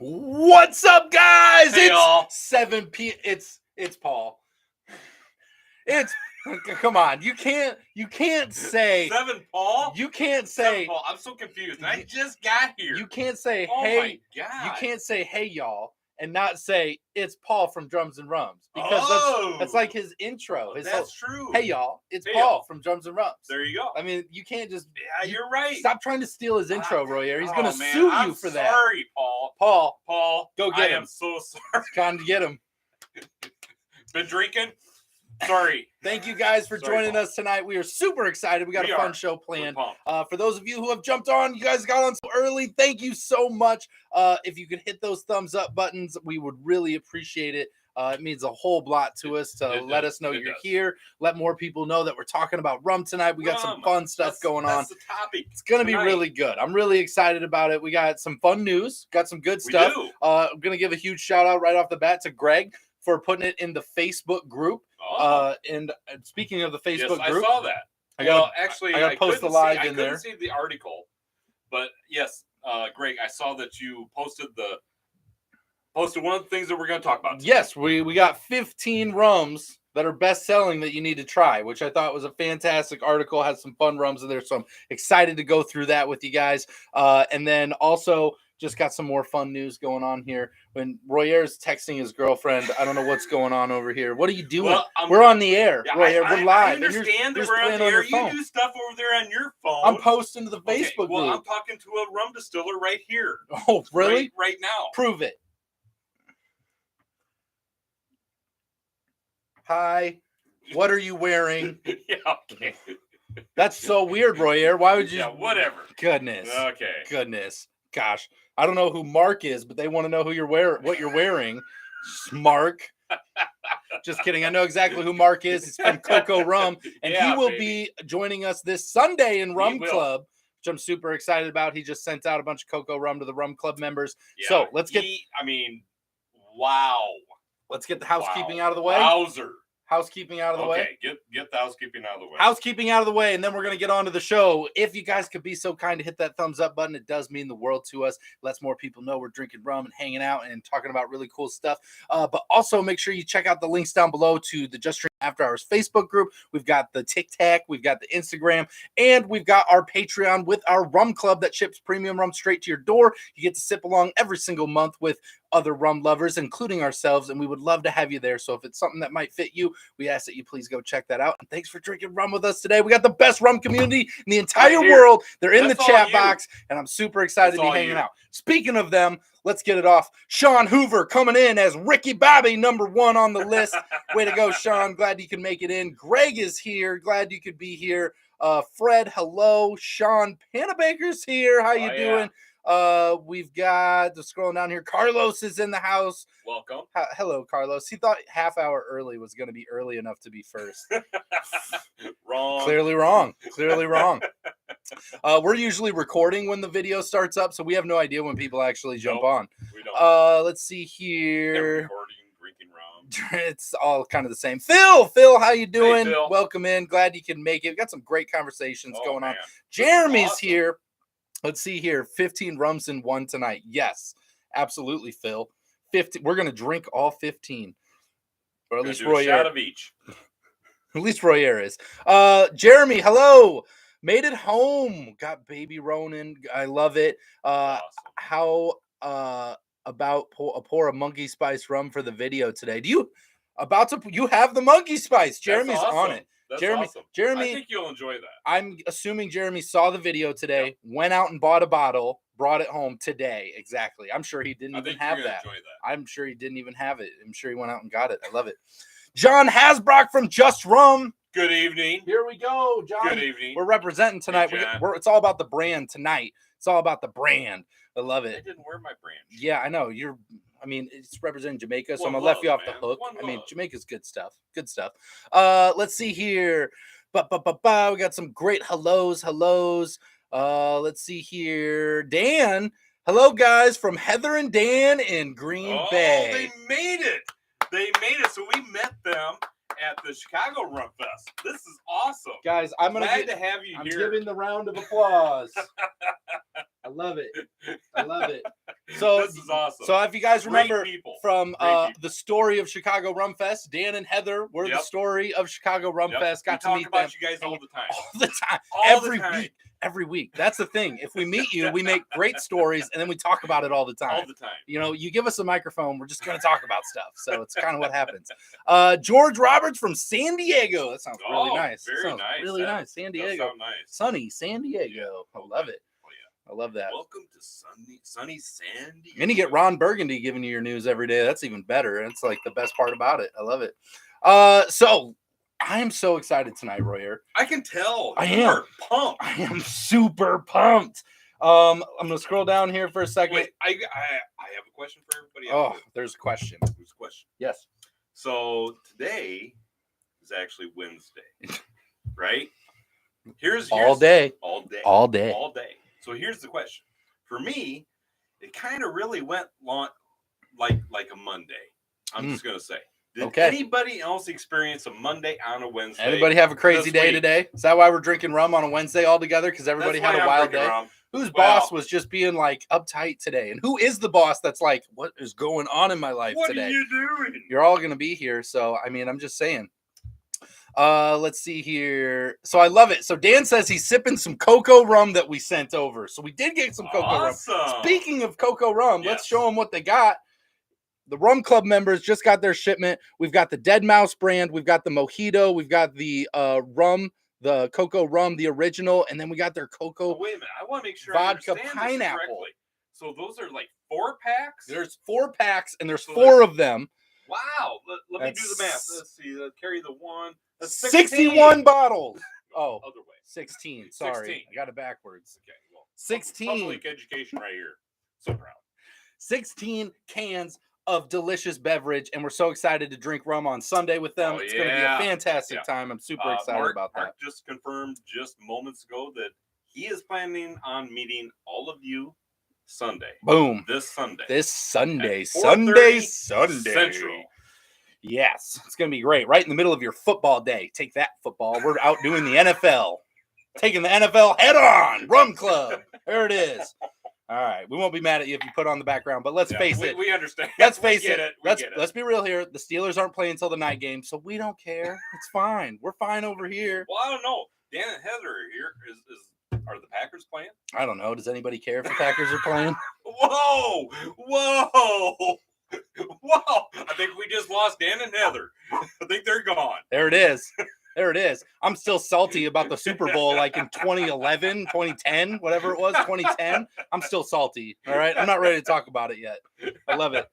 What's up, guys? Hey, it's y'all. 7 p. It's Paul. It's come on. You can't say Seven, Paul. you can't Seven, say Paul. I'm so confused. I just got here. you can't say Oh hey. my god. You can't say hey y'all and not say it's Paul from Drums and Rums because that's like his intro. That's true. Hey y'all, it's Hey, Paul y'all. from Drums and Rums. There you go. I mean, you can't just. Yeah, you're right. Stop trying to steal his intro, Royer. He's gonna man, sue you I'm for that. Sorry, Paul. Paul, go get him. I am so sorry. It's time to get him. Been drinking? Sorry. Thank you guys for joining us tonight. We are super excited. We got a fun show planned. For those of you who have jumped on, you guys got on so early. Thank you so much. If you could hit those thumbs up buttons, we would really appreciate it. It means a whole lot to us to let us know you're here. Let more people know that we're talking about rum tonight. We got some fun stuff going on. That's the topic. It's going to be really good. I'm really excited about it. We got some fun news. Got some good stuff. I'm going to give a huge shout out right off the bat to Greg for putting it in the Facebook group. And speaking of the Facebook group, I saw that. I gotta post the live in there. I couldn't see the article, but yes, Greg, I saw that you posted one of the things that we're going to talk about today. Yes, we got 15 rums that are best selling that you need to try, which I thought was a fantastic article. Has some fun rums in there, so I'm excited to go through that with you guys. And then also just got some more fun news going on here. When Royer's texting his girlfriend, I don't know what's going on over here. What are you doing? Well, we're on the air, yeah, Royer. We're live. I understand that we're on the air. You do stuff over there on your phone. I'm posting to the Facebook group. Well, I'm talking to a rum distiller right here. Oh, really? Right now. Prove it. Hi. What are you wearing? Yeah, okay. That's so weird, Royer. Why would you? Yeah, whatever. Goodness. Okay. Goodness. Gosh. I don't know who Mark is, but they want to know what you're wearing. Mark. Just kidding. I know exactly who Mark is. He's from Coco Rum, and he will be joining us this Sunday in Rum Club, which I'm super excited about. He just sent out a bunch of Coco Rum to the Rum Club members. Yeah, so let's get. Wow. Let's get the housekeeping out of the way. Wowzer. Housekeeping out of the way. Okay, get the housekeeping out of the way. Housekeeping out of the way, and then we're going to get on to the show. If you guys could be so kind to hit that thumbs up button, it does mean the world to us. Lets more people know we're drinking rum and hanging out and talking about really cool stuff. But also make sure you check out the links down below to the Just Drink After Hours Facebook group. We've got the TikTok, we've got the Instagram, and we've got our Patreon with our rum club that ships premium rum straight to your door. You get to sip along every single month with other rum lovers, including ourselves, and we would love to have you there. So if it's something that might fit you, we ask that you please go check that out. And thanks for drinking rum with us today. We got the best rum community in the entire world. They're in the chat box, and I'm super excited to be hanging out. Speaking of them, let's get it off. Sean Hoover coming in as Ricky Bobby, #1 on the list. Way to go, Sean. Glad you could make it in. Greg is here. Glad you could be here. Fred, hello. Sean Panabaker's here. How you doing? We've got scrolling down here. Carlos is in the house. Welcome. Hello, Carlos. He thought half hour early was going to be early enough to be first. Wrong. Clearly wrong. Clearly wrong. We're usually recording when the video starts up, so we have no idea when people actually jump on. We don't. Let's see here. Recording, drinking rum. It's all kind of the same. Phil, how you doing? Hey, Phil. Welcome in. Glad you can make it. We've got some great conversations going on. Man. Jeremy's here. Let's see here. 15 rums in one tonight. Yes, absolutely, Phil. 15. We're going to drink all 15. Or at least Royer. A shot of each. At least Royer is. Jeremy, hello. Made it home. Got baby Ronan. I love it. Awesome. How about pour a monkey spice rum for the video today? You have the monkey spice. Jeremy's on it. That's Jeremy, awesome. Jeremy, I think you'll enjoy that. I'm assuming Jeremy saw the video today, went out and bought a bottle, brought it home today. Exactly. I'm sure he didn't even have that. I'm sure he didn't even have it. I'm sure he went out and got it. I love it. John Hasbrock from Just Rum. Good evening. Here we go, John. Good evening. We're representing tonight. It's all about the brand tonight. It's all about the brand. I love it. I didn't wear my brand. Yeah, I know. It's representing Jamaica, so I'm going to let you off the hook. Jamaica's good stuff. Good stuff. Let's see here. We got some great hellos. Let's see here. Dan. Hello, guys, from Heather and Dan in Green Bay. They made it. So we met them at the Chicago Rum Fest. This is awesome. Guys, I'm glad to have you here. I'm giving the round of applause. I love it. I love it. So this is awesome. So if you guys remember from the story of Chicago Rum Fest, Dan and Heather were the story of Chicago Rum Fest. Got to meet them. About you guys all the time. All the time. Every week. That's the thing. If we meet you, we make great stories and then we talk about it all the time. All the time. You know, you give us a microphone, we're just going to talk about stuff. So it's kind of what happens. George Roberts from San Diego. That sounds really nice. Very nice. Really nice. San Diego. Nice. Sunny San Diego. I love it. I love that. Welcome to sunny San Diego. And you get Ron Burgundy giving you your news every day. That's even better. It's like the best part about it. I love it. So I am so excited tonight, Royer. I can tell. I am pumped. I am super pumped. I'm gonna scroll down here for a second. Wait, I have a question for everybody. Oh, there's a question. There's a question. Yes. So today is actually Wednesday, right? Here's all day. So here's the question. For me, it kind of really went like a Monday. I'm just gonna say. Did anybody else experience a Monday on a Wednesday? Anybody have a crazy day today? Is that why we're drinking rum on a Wednesday all together? Because everybody had a wild day. Whose boss was just being like uptight today? And who is the boss that's like, what is going on in my life today? What are you doing? You're all gonna be here. So I mean, I'm just saying. Let's see here. So I love it. So Dan says he's sipping some cocoa rum that we sent over. So we did get some cocoa rum. Speaking of cocoa rum, let's show them what they got. The Rum Club members just got their shipment. We've got the Dead Mouse brand. We've got the Mojito. We've got the rum, the cocoa rum, the original, and then we got their cocoa. Oh, wait a minute. I want to make sure vodka I understand pineapple. This correctly. So those are like 4 packs? There's 4 packs, and there's 4 of them. Wow. Let me do the math. Let's see. Carry the one. That's 61 bottles. Oh, other way. 16. Sorry. 16. I got it backwards. Okay. Well, 16. Public education right here. So proud. 16 cans of delicious beverage, and we're so excited to drink rum on Sunday with them. It's going to be a fantastic time. I'm super excited about that. Mark just confirmed just moments ago that he is planning on meeting all of you Sunday. Boom. This Sunday. Sunday. Central. Yes, it's going to be great. Right in the middle of your football day. Take that, football. We're out doing the NFL. Taking the NFL head on. Rum Club. There it is. All right. We won't be mad at you if you put on the background, but let's face it. We understand. Let's face it. Let's be real here. The Steelers aren't playing until the night game, so we don't care. It's fine. We're fine over here. Well, I don't know. Dan and Heather are here. Are the Packers playing? I don't know. Does anybody care if the Packers are playing? Whoa! I think we just lost Dan and Heather. I think they're gone. There it is. I'm still salty about the Super Bowl like in 2011, 2010, whatever it was, 2010. I'm still salty. All right. I'm not ready to talk about it yet. I love it.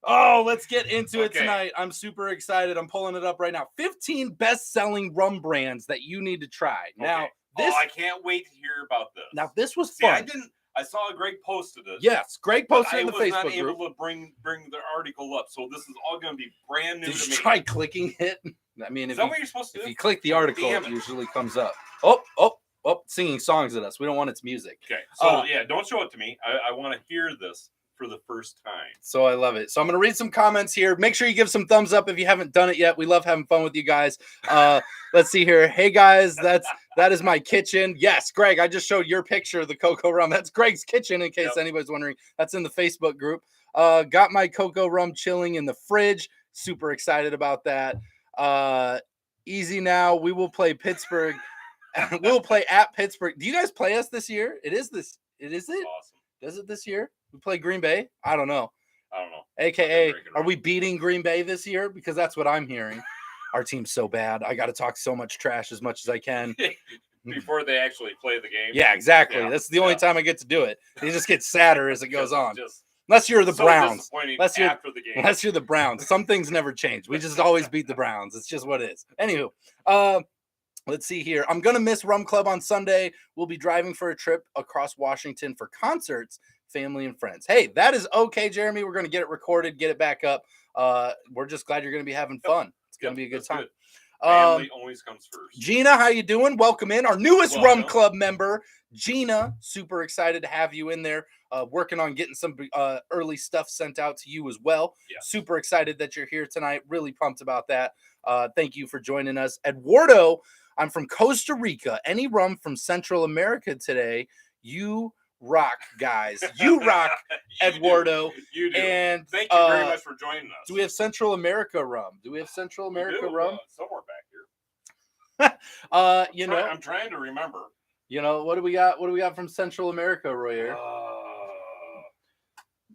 Oh, let's get into it tonight. I'm super excited. I'm pulling it up right now. 15 best-selling rum brands that you need to try. Now, I can't wait to hear about this. Now, this was fun. I saw a Greg posted it. Yes, Greg posted in the Facebook group. I was not able to bring the article up, so this is all going to be brand new to me. Did you try clicking it? I mean, is that what you're supposed to do? If you click the article, it usually comes up. Oh, singing songs at us. We don't want its music. Okay, so don't show it to me. I want to hear this for the first time. So I love it. So I'm going to read some comments here. Make sure you give some thumbs up if you haven't done it yet. We love having fun with you guys. Let's see here. Hey guys, that is my kitchen. Yes, Greg, I just showed your picture of the cocoa rum. That's Greg's kitchen in case anybody's wondering. That's in the Facebook group. Got my cocoa rum chilling in the fridge. Super excited about that. Easy now. We will play Pittsburgh. We'll play at Pittsburgh. Do you guys play us this year? It is it? Awesome. Does it this year? We play Green Bay? I don't know. AKA, are we beating Green Bay this year? Because that's what I'm hearing. Our team's so bad. I got to talk so much trash as much as I can. Before they actually play the game. Yeah, exactly. Yeah. That's the only time I get to do it. It just gets sadder as it goes on. Unless you're the Browns. Unless you're the Browns. Some things never change. We just always beat the Browns. It's just what it is. Anywho, let's see here. I'm going to miss Rum Club on Sunday. We'll be driving for a trip across Washington for concerts, family, and friends. Hey, that is okay, Jeremy. We're going to get it recorded, get it back up. We're just glad you're going to be having fun. It's going to be a good time. Good. Family always comes first. Gina, how you doing? Welcome in. Our newest Rum Club member, Gina. Super excited to have you in there. working on getting some early stuff sent out to you as well. Yeah. Super excited that you're here tonight. Really pumped about that. Thank you for joining us. Eduardo, I'm from Costa Rica. Any rum from Central America today? You rock, guys. You rock, You do. And thank you very much for joining us. Do we have Central America rum? Do we have Central America rum? Somewhere back here. You know, I'm trying to remember. You know, what do we got? What do we got from Central America, Royer?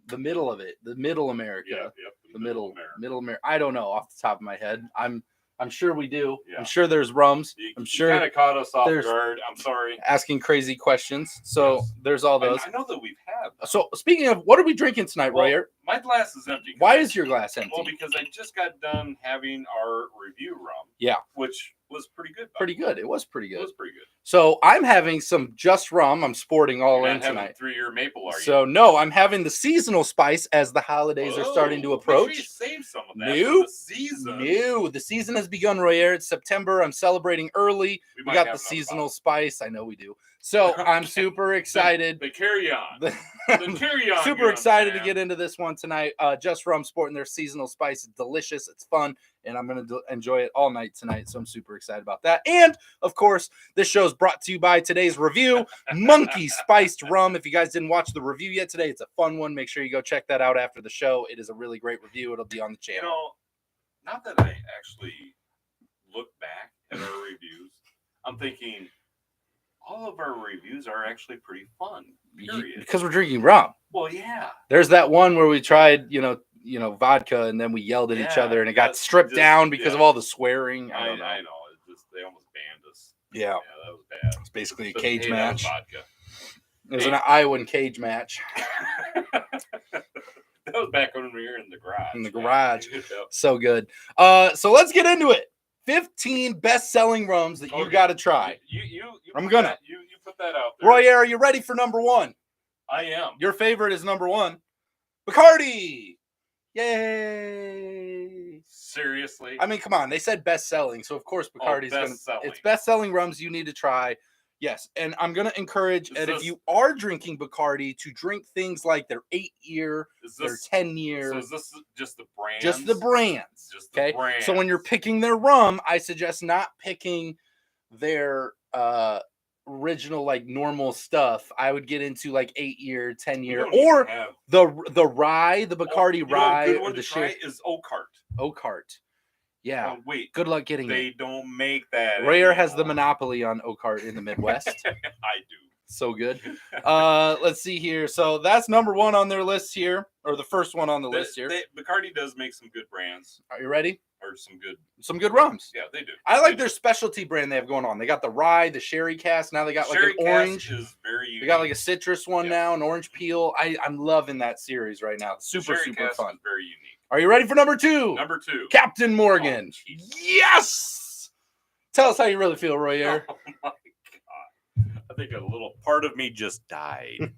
The middle of it, the Middle America. Yep, the Middle America. I don't know off the top of my head. I'm sure we do. Yeah. I'm sure there's rums. I'm sure you kind of caught us off guard. I'm sorry. Asking crazy questions. So there's all those. I know that we've had. So speaking of, what are we drinking tonight, Royer? My glass is empty. Why is your glass empty? Well, because I just got done having our review rum. Yeah. Which was pretty good. Pretty good. It was pretty good. It was pretty good. So I'm having some just rum. I'm sporting all in tonight. 3-year maple, are you? So no, I'm having the seasonal spice as the holidays are starting to approach. Make sure you save some of that for the season. The season has begun, Royer. It's September. I'm celebrating early. We got the seasonal spice. I know we do. So I'm super excited. They carry on. Super excited to get into this one tonight. Just Rum sporting their seasonal spice. It's delicious. It's fun. And I'm going to enjoy it all night tonight. So I'm super excited about that. And, of course, this show is brought to you by today's review, Monkey Spiced Rum. If you guys didn't watch the review yet today, it's a fun one. Make sure you go check that out after the show. It is a really great review. It'll be on the channel. You know, not that I actually look back at our reviews, I'm thinking all of our reviews are actually pretty fun, period. Because we're drinking rum. Well, yeah. There's that one where we tried, vodka, and then we yelled at each other, and it got stripped down because of all the swearing. I know. They almost banned us. Yeah. That was bad. It's basically a cage match. Vodka. It was an Iowan cage match. That was back when we were in the garage. In the garage. So good. So let's get into it. 15 best-selling rums that you got to try. I'm gonna. You put that out there. Royer, are you ready for number one? I am. Your favorite is number one. Bacardi. Yay. Seriously? I mean, come on. They said best-selling, so of course Bacardi's going to. It's best-selling rums you need to try. Yes, and I'm going to encourage, and if you are drinking Bacardi, to drink things like their 8-year, their 10-year. So is this just the brands? Just the brands. Just the brands. So when you're picking their rum, I suggest not picking their original, like, normal stuff. I would get into, like, 8-year, 10-year, or the rye, the Bacardi rye. A good one to try is Oakheart. Yeah. Oh, wait. Good luck getting it. They don't make that. Royer has the monopoly on Oakheart in the Midwest. I do. So good. Let's see here. So that's number one on their list here, or the first one on the list here. Bacardi does make some good brands. Are you ready? Or some good rums. Yeah, they do. I like their specialty brand they have going on. They got the rye, the sherry cask. Now they got like an orange. Is very unique. They got like a citrus one now, an orange peel. I'm loving that series right now. Super fun. Is very unique. Are you ready for number two? Number two. Captain Morgan. Oh, yes! Tell us how you really feel, Royer. Oh, my God. I think a little part of me just died.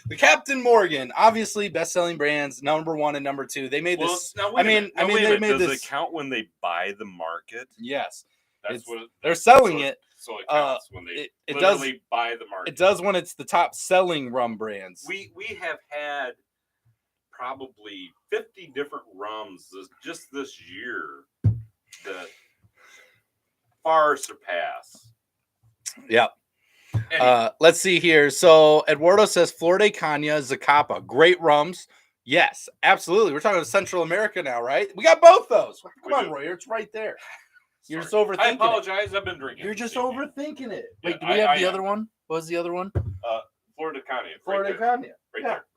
The Captain Morgan, obviously best-selling brands, number one and number two. They made this. They made Does this. It count when they buy the market? Yes, They're selling it. So it counts when they buy the market. It does when it's the top-selling rum brands. We have had probably 50 different rums just this year that far surpass. Yep. Let's see here. So Eduardo says Flor de Caña, Zacapa, great rums. Yes, absolutely. We're talking about Central America now, right? We got both those. Come on, Royer. It's right there. You're just overthinking I apologize. I've been drinking. You're just overthinking it. Wait, do we have the other one? What was the other one? Flor de Caña. Flor de Caña.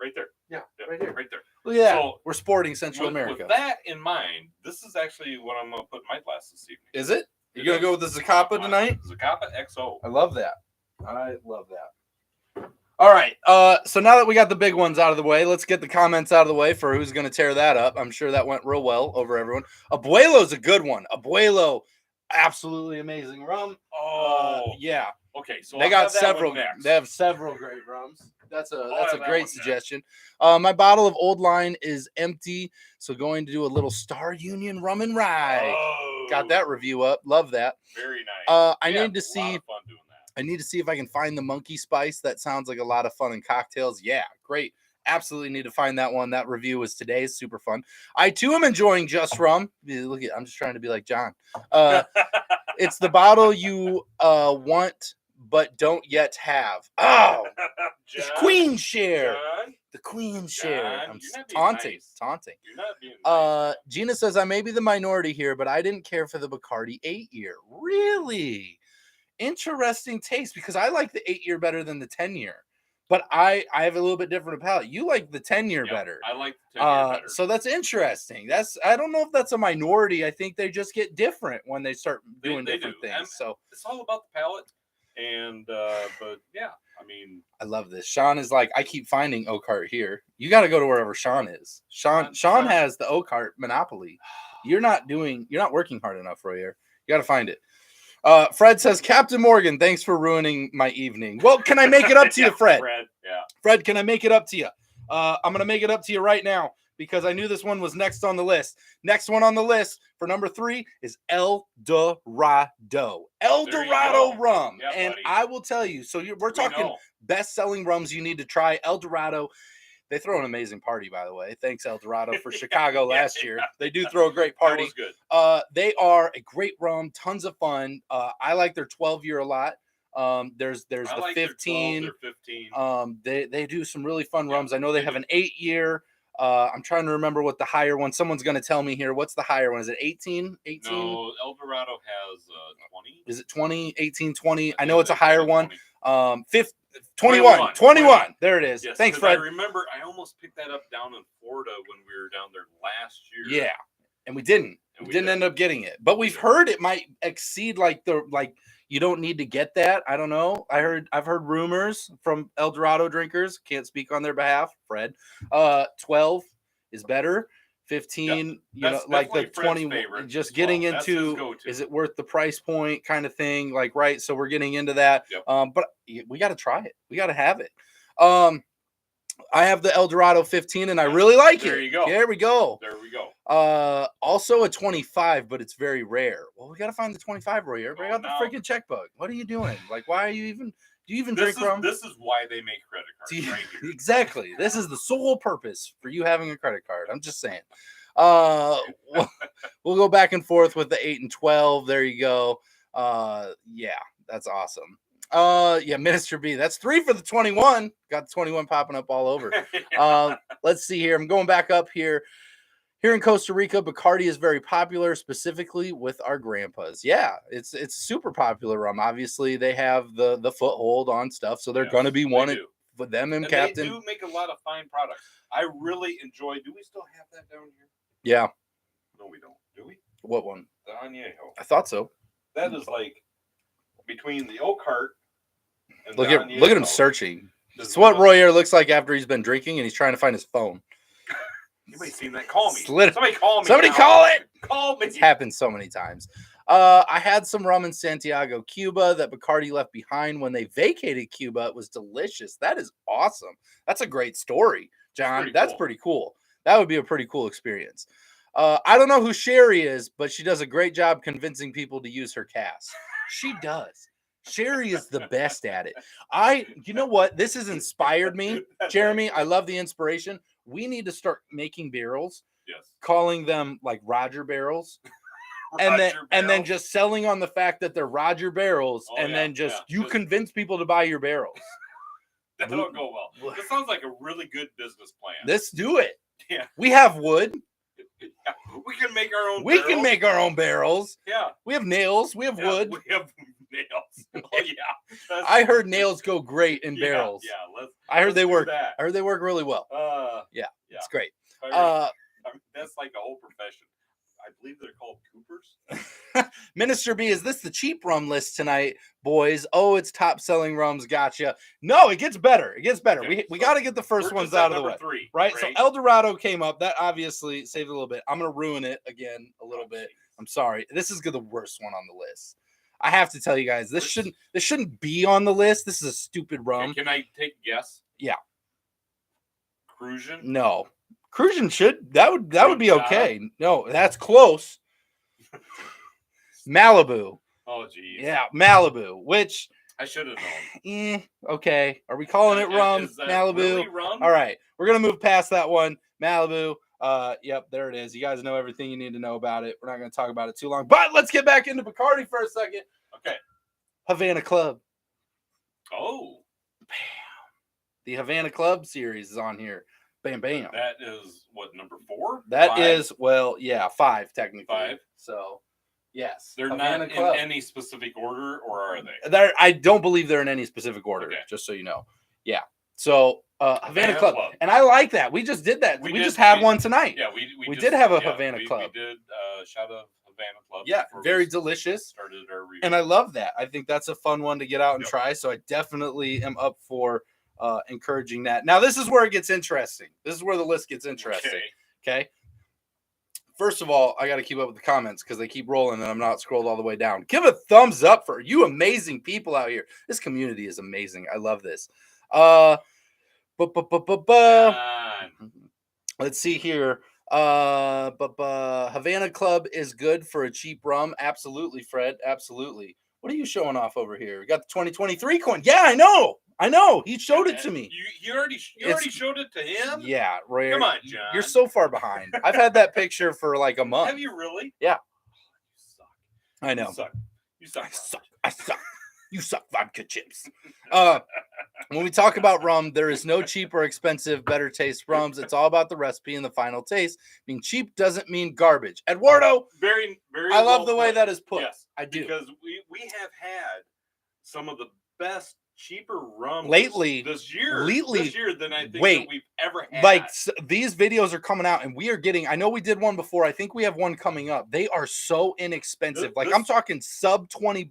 Right there. Yeah, right here. Right there. Look at that. So, we're sporting Central America. With that in mind, this is actually what I'm going to put in my glass this evening. Is it? You're going to go with the Zacapa tonight? Zacapa XO. I love that. All right. So now that we got the big ones out of the way, let's get the comments out of the way for who's going to tear that up. I'm sure that went real well over everyone. Abuelo's a good one. Abuelo, absolutely amazing rum. Yeah. Okay, so they got several. They have several great rums. That's a great suggestion. My bottle of Old Line is empty, so going to do a little Star Union rum and rye. Got that review up. Love that. Very nice. I need to see. A lot of fun doing I need to see if I can find the monkey spice. That sounds like a lot of fun in cocktails. Yeah, great. Absolutely need to find that one. That review was today. Super fun. I too am enjoying Just Rum. Look at, I'm just trying to be like John. It's the bottle you want but don't yet have. Oh, it's Queen Share. John, the Queen Share. I'm you're not being taunting. nice. Taunting. You're not being nice. Gina says, I may be the minority here, but I didn't care for the Bacardi 8-year. Really? Interesting taste, because I like the 8-year better than the 10-year. But I have a little bit different palate. You like the 10-year better. I like the 10-year better. So that's interesting. I don't know if that's a minority. I think they just get different when they start doing different things. And so it's all about the palate. And but yeah, I mean, I love this. Sean is like, I keep finding Oakheart here. You got to go to wherever Sean is. Sean has the Oakheart monopoly. You're not working hard enough, Royer. You got to find it. Fred says, Captain Morgan, thanks for ruining my evening. Well, can I make it up to you, Fred? Fred, can I make it up to you? I'm going to make it up to you right now, because I knew this one was next on the list. Next one on the list for number 3 is El Dorado. El Dorado rum. Yeah, and buddy, I will tell you, so we're talking best-selling rums you need to try. El Dorado. They throw an amazing party, by the way. Thanks, El Dorado, for Chicago last year. They do throw a great party. That was good. They are a great rum, tons of fun. I like their 12-year a lot. There's the like 15. Their 15. They do some really fun rums. I know they have an 8-year. I'm trying to remember what the higher one. Someone's going to tell me here. What's the higher one? Is it 18? 18? No, El Dorado has 20. Is it 20? 18, 20? I know it's a higher one. 21. 21. There it is. Yes, thanks, Fred. I remember I almost picked that up down in Florida when we were down there last year. Yeah, and we didn't. We didn't end up getting it. But we've heard it might exceed you don't need to get that. I don't know. I've heard rumors from El Dorado drinkers. Can't speak on their behalf. Fred. 12 is better. 15, that's like the 20, just getting well. into, is it worth the price point kind of thing? Like, right. So we're getting into that. Yep. But we got to try it. We got to have it. I have the El Dorado 15 and I really like it. There you go. There we go. There we go. Also a 25, but it's very rare. Well, we got to find the 25, Roy. Bring out the freaking checkbook. What are you doing? Like, why are you even, do you even drink rum? This is why they make credit cards right here. Exactly. This is the sole purpose for you having a credit card. I'm just saying. We'll go back and forth with the 8 and 12. There you go. Yeah, that's awesome. Yeah, Minister B. That's 3 for the 21. Got the 21 popping up all over. Let's see here. I'm going back up here. Here in Costa Rica, Bacardi is very popular, specifically with our grandpas. Yeah, it's super popular rum. Obviously, they have the foothold on stuff, so they're going to be one for them and Captain. They do make a lot of fine products. I really enjoy. Do we still have that down here? Yeah. No, we don't. Do we? What one? The Añejo. I thought so. That is like between the Oakheart and look at him searching. It's what Royer looks like after he's been drinking and he's trying to find his phone. Anybody seen that? Call me. Somebody call me. Somebody call it. Call me. It's happened so many times. I had some rum in Santiago, Cuba that Bacardi left behind when they vacated Cuba. It was delicious. That is awesome. That's a great story, John. That's pretty cool. That would be a pretty cool experience. I don't know who Sherry is, but she does a great job convincing people to use her cask. She does. Sherry is the best at it. You know what? This has inspired me, Jeremy. I love the inspiration. We need to start making barrels, calling them like Roger barrels, and then just selling on the fact that they're Roger barrels, then you convince people to buy your barrels. That don't go well. This sounds like a really good business plan. Let's do it. Yeah, we have wood. Yeah. We can make our own. We can make our own barrels. Yeah, we have nails. We have wood. We have nails. Oh yeah. I heard nails go great in barrels. Yeah, I heard they work. I heard they work really well. Yeah, it's great. That's like a whole profession. I believe they're called Coopers. Minister B, is this the cheap rum list tonight, boys? Oh, it's top selling rums. Gotcha. No, it gets better. It gets better. We got to get the first ones out of the way. 3, right? So El Dorado came up. That obviously saved a little bit. I'm going to ruin it again a little bit. I'm sorry. This is the worst one on the list. I have to tell you guys, this shouldn't be on the list. This is a stupid rum. Can I take a guess? Yeah. Cruisin'? No. Cruisin' that would be okay. No, that's close. Malibu. Oh geez. Yeah, Malibu, which I should have known. Okay. Are we calling it rum? Is that Malibu? really rum? All right. We're going to move past that one. Malibu. Yep, there it is. You guys know everything you need to know about it. We're not going to talk about it too long, but let's get back into Bacardi for a second. Okay. Havana Club. Oh. Bam. The Havana Club series is on here. Bam, bam. That is what, number 4? That 5? is, well, yeah, 5 technically. 5. So, yes. They're Havana not Club. in any specific order, or are they? I don't believe they're in any specific order, okay. Just so you know. Yeah. So, Havana Club. And I like that. We just did that. We just had one tonight. Yeah, we did have a Havana Club. We did a shot of Havana Club. Yeah, very delicious. Started our review. And I love that. I think that's a fun one to get out and try. So I definitely am up for encouraging that. Now, this is where it gets interesting. This is where the list gets interesting. Okay. First of all, I got to keep up with the comments because they keep rolling and I'm not scrolled all the way down. Give a thumbs up for you amazing people out here. This community is amazing. I love this. Let's see here. Havana Club is good for a cheap rum. Absolutely, Fred. Absolutely. What are you showing off over here? We got the 2023 coin. Yeah, I know. He showed it to me. You already showed it to him? Yeah, Roy. Come on, John. You're so far behind. I've had that picture for like a month. Have you really? Yeah. You suck. I know. You suck. I suck. You suck, vodka chips. When we talk about rum, there is no cheap or expensive, better taste rums. It's all about the recipe and the final taste. Being cheap doesn't mean garbage. Eduardo, very. I love the way that is put. Yes, I do, because we have had some of the best cheaper rum lately this year than I think that we've ever had. Like these videos are coming out, and we are getting. I know we did one before. I think we have one coming up. They are so inexpensive. I'm talking sub $20.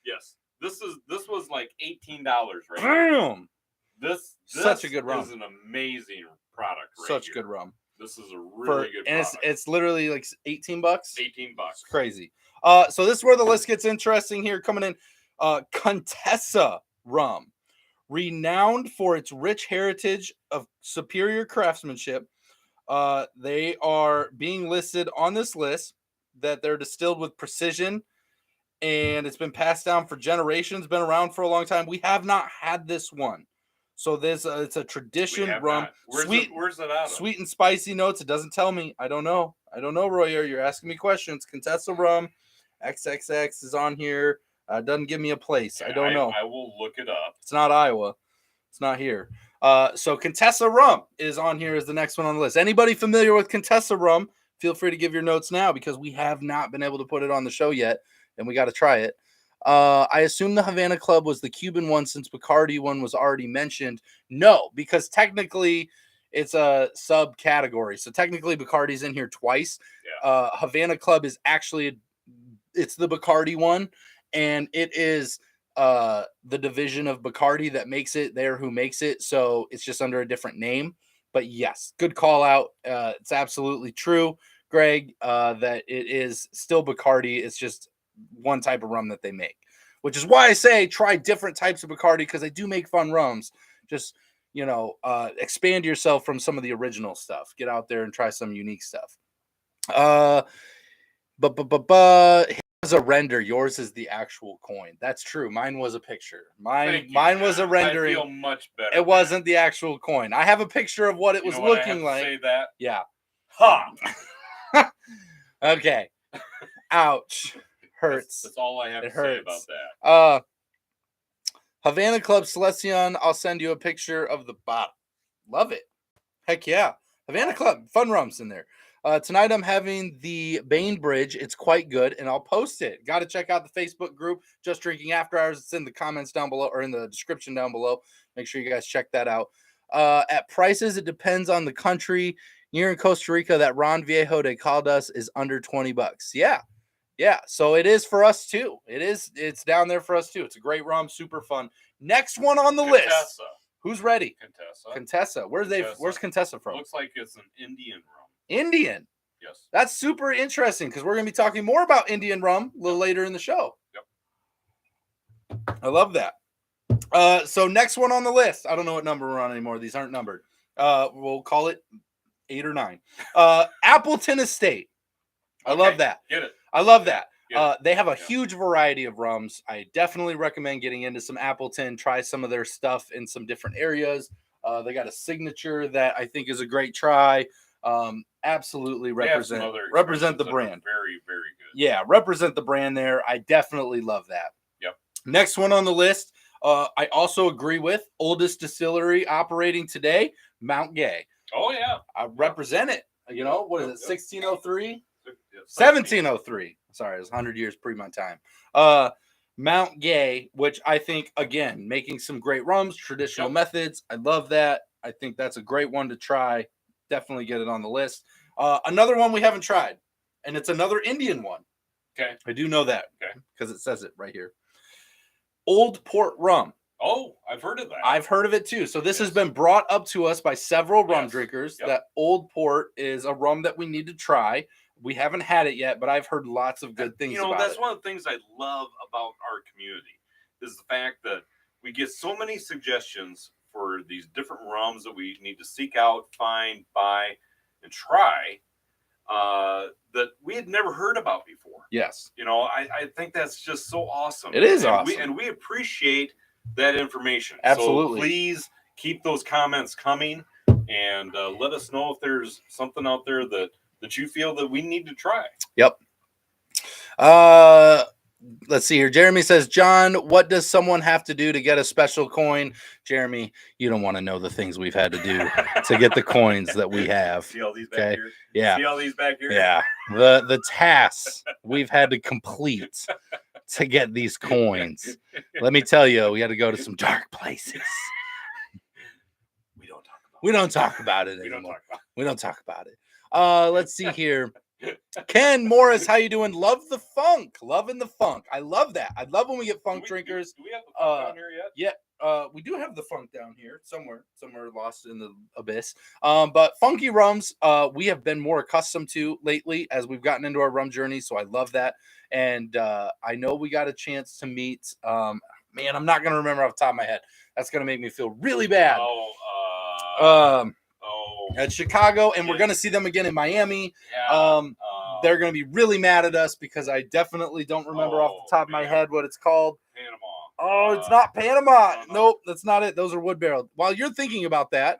Yes. This was like $18 right Damn. This such a good rum. This is an amazing product Such good rum. This is a really good product. And it's literally like $18. $18. It's crazy. So this is where the list gets interesting here. Coming in, Contessa rum. Renowned for its rich heritage of superior craftsmanship. They are being listed on this list that they're distilled with precision, and it's been passed down for generations, been around for a long time. We have not had this one. So this it's a tradition rum. Where's it out of? Sweet and spicy notes. It doesn't tell me. I don't know, Royer. You're asking me questions. Contessa rum. XXX is on here. Doesn't give me a place. I don't know. I will look it up. It's not Iowa. It's not here. So Contessa rum is on here as the next one on the list. Anybody familiar with Contessa rum, feel free to give your notes now because we have not been able to put it on the show yet, and we got to try it. I assume the Havana Club was the Cuban one since Bacardi one was already mentioned. No, because technically it's a subcategory. So technically Bacardi's in here twice. Yeah. Havana Club is actually, it's the Bacardi one, and it is the division of Bacardi that makes it there who makes it. So it's just under a different name. But yes, good call out. It's absolutely true, Greg, that it is still Bacardi. It's just one type of rum that they make, which is why I say try different types of Bacardi, because they do make fun rums. Just, expand yourself from some of the original stuff. Get out there and try some unique stuff. Here's a render. Yours is the actual coin. That's true. Mine was a picture. Mine was a rendering. I feel much better. It wasn't the actual coin. I have a picture of what it was looking like. Say that? Yeah. Ha. Okay. Ouch. Hurts. That's all I have to say about that. Havana Club Selection. I'll send you a picture of the bottle. Love it. Heck yeah. Havana Club. Fun rums in there. Tonight I'm having the Bainbridge. It's quite good, and I'll post it. Got to check out the Facebook group, Just Drinking After Hours. It's in the comments down below, or in the description down below. Make sure you guys check that out. At prices, it depends on the country. Here in Costa Rica, that Ron Viejo de Caldas is under $20. Yeah, so it is for us too. It's down there for us too. It's a great rum, super fun. Next one on the list. Who's ready? Contessa. Where's Contessa from? Looks like it's an Indian rum. Indian. Yes. That's super interesting because we're going to be talking more about Indian rum a little later in the show. Yep. I love that. So next one on the list. I don't know what number we're on anymore. These aren't numbered. We'll call it 8 or 9. Appleton Estate. I love that. Get it. I love that. They have a huge variety of rums. I definitely recommend getting into some Appleton. Try some of their stuff in some different areas. They got a signature that I think is a great try. Absolutely represent the brand. Very, very good. Yeah, represent the brand there. I definitely love that. Yep. Next one on the list, I also agree with oldest distillery operating today, Mount Gay. Oh yeah, I represent it. You know, what is it? 1603, 1703. Sorry, it was 100 years pre my time. Mount Gay, which I think again making some great rums, traditional methods. I love that. I think that's a great one to try. Definitely get it on the list. Another one we haven't tried, and it's another Indian one. Okay, I do know that. Okay, because it says it right here. Old Port Rum. Oh, I've heard of that. I've heard of it too. So this has been brought up to us by several rum drinkers that Old Port is a rum that we need to try. We haven't had it yet, but I've heard lots of good things about it. That's one of the things I love about our community is the fact that we get so many suggestions for these different rums that we need to seek out, find, buy, and try that we had never heard about before. Yes. I think that's just so awesome. It is awesome. And we appreciate that information. Absolutely. So please keep those comments coming and let us know if there's something out there that you feel that we need to try. Yep. Let's see here. Jeremy says, John, what does someone have to do to get a special coin? Jeremy, you don't want to know the things we've had to do to get the coins that we have. See all these back here? Yeah. See all these back here? Yeah. The tasks we've had to complete to get these coins. Let me tell you, we had to go to some dark places. We don't talk about it anymore. We don't talk about it. Let's see here. Ken Morris, how you doing? Loving the funk. I love that. I love when we get funk drinkers. Do we have the funk down here yet? Yeah, we do have the funk down here somewhere lost in the abyss. But funky rums, we have been more accustomed to lately as we've gotten into our rum journey. So I love that. And I know we got a chance to meet. Man, I'm not gonna remember off the top of my head. That's gonna make me feel really bad. At Chicago, and we're going to see them again in Miami. They're going to be really mad at us because I definitely don't remember off the top of my head what it's called. Panama. Oh, it's not Panama. Nope, that's not it. Those are wood barreled. While you're thinking about that,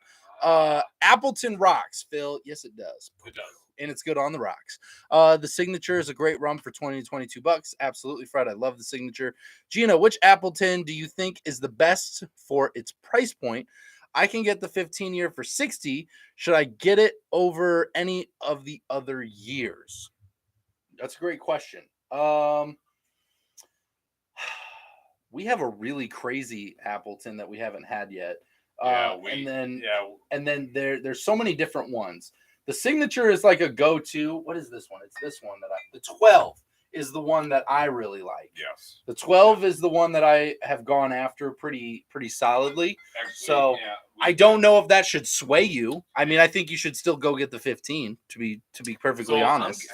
Appleton rocks, Phil. Yes, it does. It does. And it's good on the rocks. The Signature is a great rum for $20 to $22. Absolutely, Fred. I love the Signature. Gina, which Appleton do you think is the best for its price point? I can get the 15-year for $60. Should I get it over any of the other years? That's a great question. We have a really crazy Appleton that we haven't had yet. And then there's so many different ones. The Signature is like a go-to. What is this one? It's this one the 12 is the one that I really like. Yes. The 12 is the one that I have gone after pretty solidly. Actually, I don't know if that should sway you. I mean, I think you should still go get the 15 to be perfectly honest.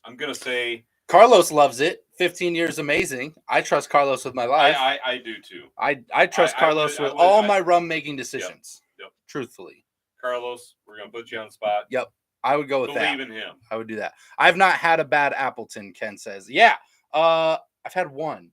I'm going to say Carlos loves it. 15 years amazing. I trust Carlos with my life. I do too. I trust Carlos with all my rum making decisions. Yep. Truthfully. Carlos, we're going to put you on the spot. Yep. I would go with that. Believe in him. I would do that. I've not had a bad Appleton, Ken says. Yeah. I've had one.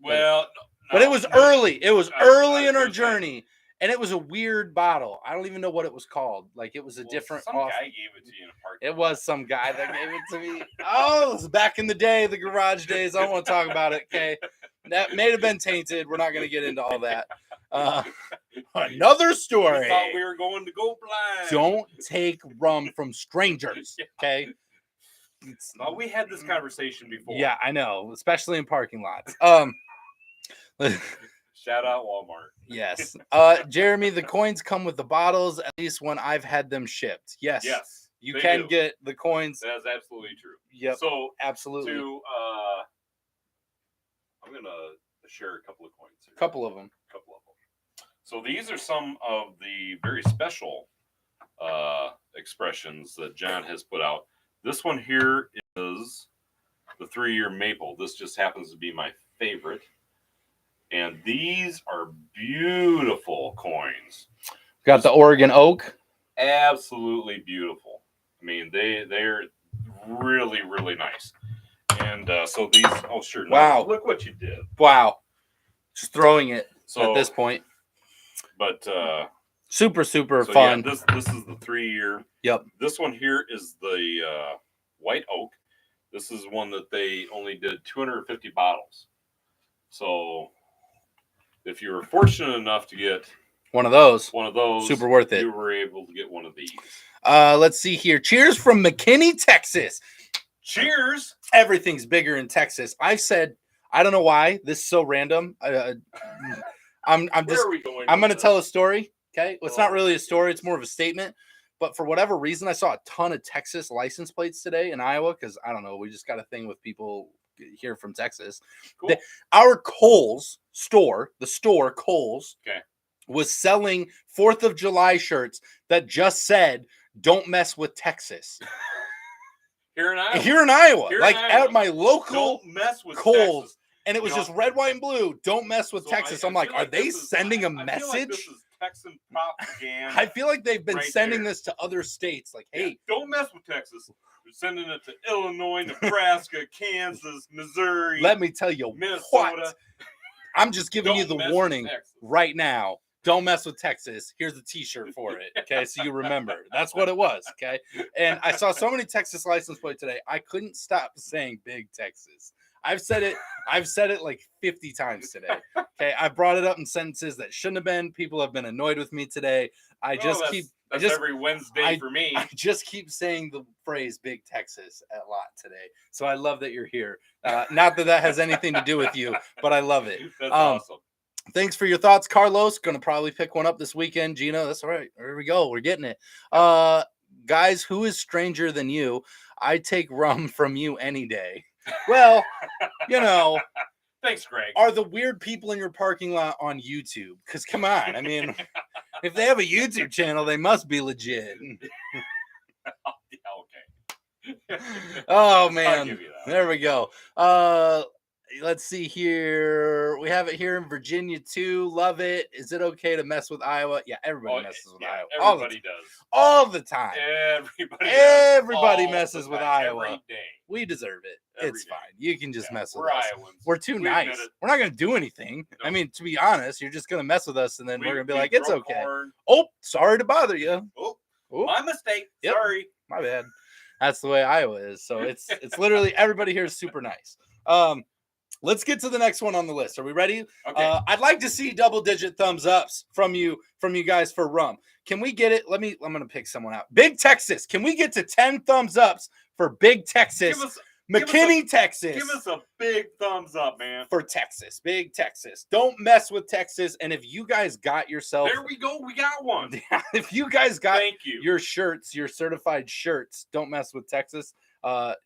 Well, but it was early. It was early in our journey. And it was a weird bottle. I don't even know what it was called. Like it was a different. Some guy gave it to you in a park. It was some guy that gave it to me. Oh, it was back in the day, the garage days. I don't want to talk about it. Okay, that may have been tainted. We're not going to get into all that. Another story. We thought we were going to go blind. Don't take rum from strangers. Okay. Well, we had this conversation before. Yeah, I know, especially in parking lots. Shout out Walmart. Yes. Jeremy, the coins come with the bottles, at least when I've had them shipped. Yes. Yes. You can get the coins. That is absolutely true. Yep. So absolutely. I'm gonna share a couple of coins here. Couple of them. So these are some of the very special expressions that John has put out. This one here is the 3-year maple. This just happens to be my favorite. And these are beautiful coins. Got the Oregon oak. Absolutely beautiful. I mean, they're really, really nice. And so these, oh, sure. Wow. No, look what you did. Wow. Just throwing it at this point. But super fun. Yeah, this is the 3-year. Yep. This one here is the white oak. This is one that they only did 250 bottles. So if you were fortunate enough to get one of those, super worth it. You were able to get one of these. Let's see here. Cheers from McKinney, Texas. Cheers. Everything's bigger in Texas. I've said, I don't know why this is so random. I'm going to tell a story. Okay. Well, it's not really a story. It's more of a statement. But for whatever reason, I saw a ton of Texas license plates today in Iowa. Cause I don't know. We just got a thing with people here from Texas. Cool. Our Kohl's store, the store Kohl's, okay, was selling 4th of July shirts that just said, "Don't mess with Texas." Here in Iowa. Here in Iowa. At my local Don't mess with Kohl's. Texas. And it was just red, white, and blue. Don't mess with Texas. I'm like, are they sending a message? I feel like this is Texan propaganda. I feel like they've been sending this to other states. Like, hey, don't mess with Texas. They're sending it to Illinois, Nebraska, Kansas, Missouri. Let me tell you Minnesota. What. I'm just giving you the warning right now. Don't mess with Texas. Here's a t-shirt for it. Okay. So you remember. That's what it was. Okay. And I saw so many Texas license plates today. I couldn't stop saying Big Texas. I've said it like 50 times today. Okay. I brought it up in sentences that shouldn't have been. People have been annoyed with me today. That's every Wednesday for me. I just keep saying the phrase Big Texas a lot today. So I love that you're here. Not that has anything to do with you, but I love it. That's awesome. Thanks for your thoughts, Carlos. Going to probably pick one up this weekend. Gina, that's all right. There we go. We're getting it. Guys, who is stranger than you? I take rum from you any day. Well, thanks, Greg. Are the weird people in your parking lot on YouTube? Because come on. I mean, if they have a YouTube channel, they must be legit. Okay. Oh, man. I'll give you that. There we go. Let's see here. We have it here in Virginia too. Love it. Is it okay to mess with Iowa? Yeah, everybody messes with Iowa. Everybody does. All the time. Everybody messes with Iowa. Every day. We deserve it. It's fine. You can just mess with we're us. Iowans. We're too nice. We're not going to do anything. No. I mean, to be honest, you're just going to mess with us, and then we're going to be like, it's okay. Corn. Oh, sorry to bother you. Oh, my mistake. Yep. Sorry. My bad. That's the way Iowa is. So it's literally everybody here is super nice. Let's get to the next one on the list. Are we ready? Okay. I'd like to see double-digit thumbs ups from you guys for rum. Can we get it? I'm going to pick someone out. Big Texas. Can we get to 10 thumbs ups for Big Texas? McKinney, Texas. Give us a big thumbs up, man. For Texas. Big Texas. Don't mess with Texas. And if you guys got yourself... There we go. We got one. If you guys got Thank you. your shirts, your certified shirts, don't mess with Texas.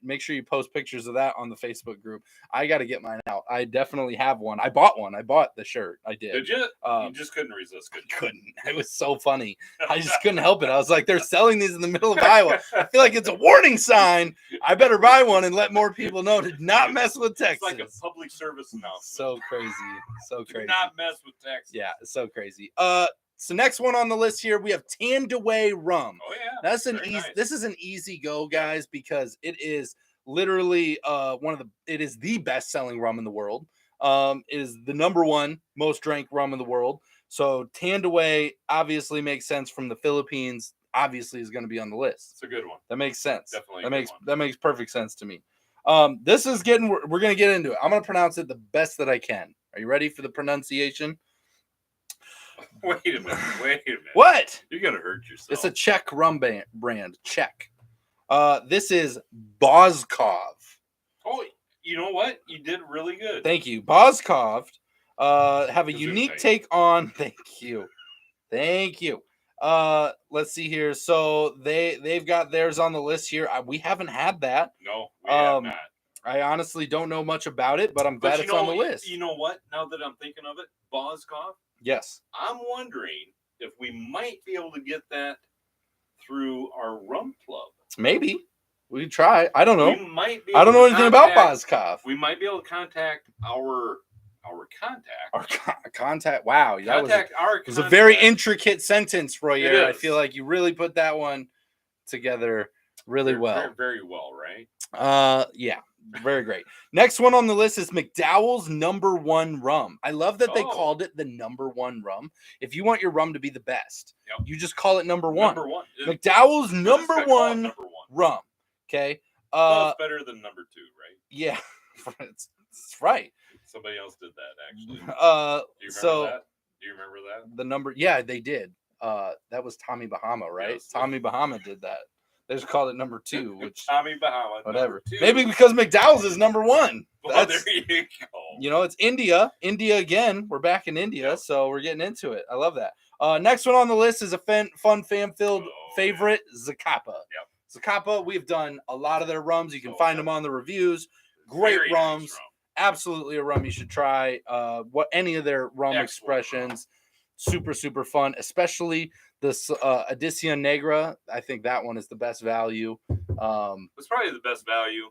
Make sure you post pictures of that on the Facebook group. I got to get mine out. I definitely have one. I bought one. I bought the shirt. I did. Did you? You just couldn't resist. Couldn't. It was so funny. I just couldn't help it. I was like, they're selling these in the middle of Iowa. I feel like it's a warning sign. I better buy one and let more people know to not mess with Texas. It's like a public service announcement. So crazy. So crazy. Do not mess with Texas. Yeah, it's so crazy. So next one on the list here, we have Tandaway Rum. Oh yeah. That's an easy. Nice. This is an easy go, guys, because it is literally it is the best-selling rum in the world. It is the number one most drank rum in the world. So Tandaway obviously makes sense from the Philippines. Obviously is going to be on the list. It's a good one. That makes sense. Definitely. That makes perfect sense to me. This is we're going to get into it. I'm going to pronounce it the best that I can. Are you ready for the pronunciation? Wait a minute. What? You're going to hurt yourself. It's a Czech rum brand. Czech. This is Boskov. Oh, you know what? You did really good. Thank you. Boskov have a unique take on. Thank you. Let's see here. So they've got theirs on the list here. We haven't had that. No, we have not. I honestly don't know much about it, but I'm glad it's on the list. You know what? Now that I'm thinking of it, Boskov. Yes. I'm wondering if we might be able to get that through our rum club. Maybe. We try. I don't know. We might be I don't know anything about Boskov. We might be able to contact our contact. Our contact. Wow. That was a very intricate sentence, Royer. I feel like you really put that one together really well. Very, very well, right? Yeah. Very great. Next one on the list is McDowell's Number One Rum. I love that they called it the Number One Rum. If you want your rum to be the best, you just call it number one. Number one. McDowell's Number One Rum. Okay. Well, it's better than number 2, right? Yeah, it's right. Somebody else did that, actually. Do you remember that? The number, yeah, they did. That was Tommy Bahama, right? Yes. Tommy Bahama did that. They just called it number 2, which Tommy Bahama, whatever. Maybe because McDowell's is number 1. Well, there you go. You know, it's India. India again. We're back in India, so we're getting into it. I love that. Next one on the list is a fun, fan-filled favorite, Zacapa. Yep. Zacapa, we've done a lot of their rums. You can find them on the reviews. Great Very rums. Nice rum. Absolutely a rum you should try. Any of their rum expressions. Super, super fun, especially this Edición Negra. I think that one is the best value. It's probably the best value.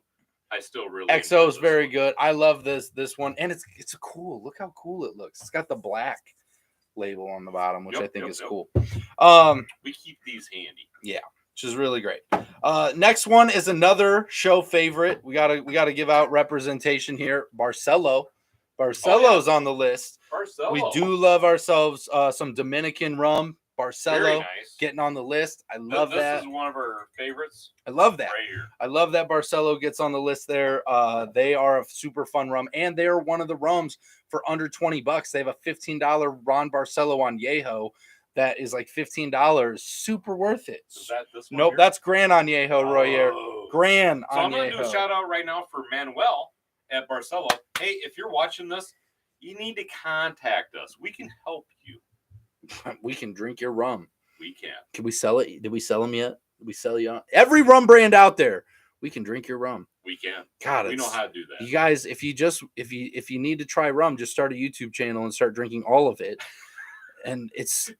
I still really XO is very good. I love this one, and it's a cool. Look how cool it looks. It's got the black label on the bottom, which I think is cool. We keep these handy. Yeah, which is really great. Next one is another show favorite. We gotta give out representation here. Barcelo's on the list. Barcelo. We do love ourselves some Dominican rum. Barcelo nice. Getting on the list. I love that. This is one of our favorites. I love that. Right here. I love that Barcelo gets on the list there. They are a super fun rum, and they are one of the rums for under $20. They have a $15 Ron Barcelo on Yeho that is like $15. Super worth it. Is that this one? Nope, here? That's Gran on Yeho, Royer. Gran so on Yeho. I'm going to do a shout out right now for Manuel at Barcelo. Hey, if you're watching this, you need to contact us. We can help you. We can drink your rum. We can. Can we sell it? Did we sell them yet? Did we sell you on every rum brand out there? We can drink your rum. We can. God, we know how to do that. You guys, if you need to try rum, just start a YouTube channel and start drinking all of it. And it's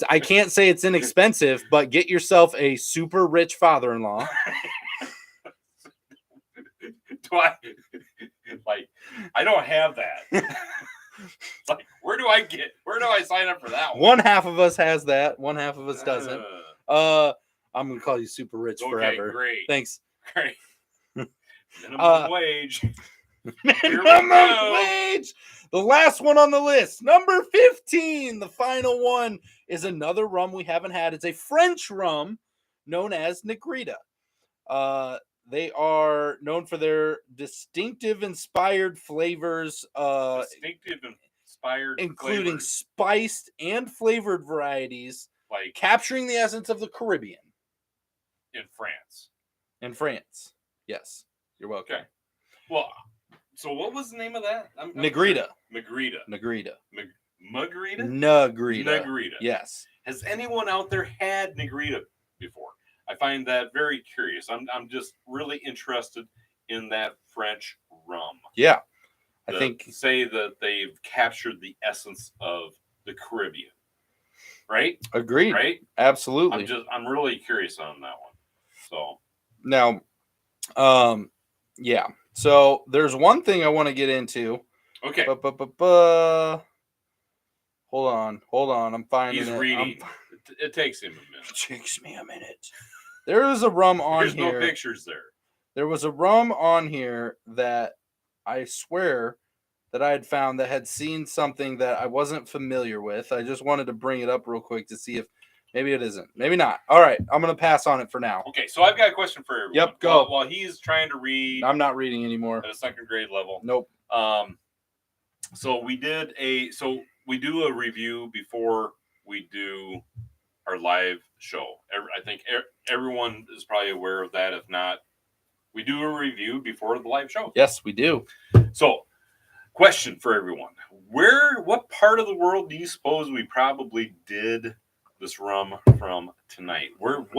I can't say it's inexpensive, but get yourself a super rich father-in-law. I don't have that. Like, where do I sign up for that one? One half of us has that. One half of us doesn't. I'm gonna call you super rich forever. Great. Thanks. Great. Minimum wage. Minimum wage. The last one on the list, number 15. The final one is another rum we haven't had. It's a French rum known as Negrita. They are known for their distinctive inspired flavors. Including spiced and flavored varieties, like capturing the essence of the Caribbean. In France. Yes. You're welcome. Okay. Well, so what was the name of that? Negrita. Negrita. Yes. Has anyone out there had Negrita before? I find that very curious. I'm just really interested in that French rum. Yeah. I think say that they've captured the essence of the Caribbean. Right? Agreed. Right? Absolutely. I'm really curious on that one. So now yeah. So there's one thing I want to get into. Okay. Hold on. I'm finding it. He's reading. It takes him a minute. It takes me a minute. There is a rum on here. There's no pictures there. There was a rum on here that I swear that I had found that had seen something that I wasn't familiar with. I just wanted to bring it up real quick to see if maybe it isn't. Maybe not. All right. I'm going to pass on it for now. Okay. So I've got a question for everyone. Yep. Go. While he's trying to read. I'm not reading anymore. At a second grade level. Nope. So we do a review before we do our live show. I think everyone is probably aware of that. If not, we do a review before the live show. Yes, we do. So, question for everyone. What part of the world do you suppose we probably did this rum from tonight? What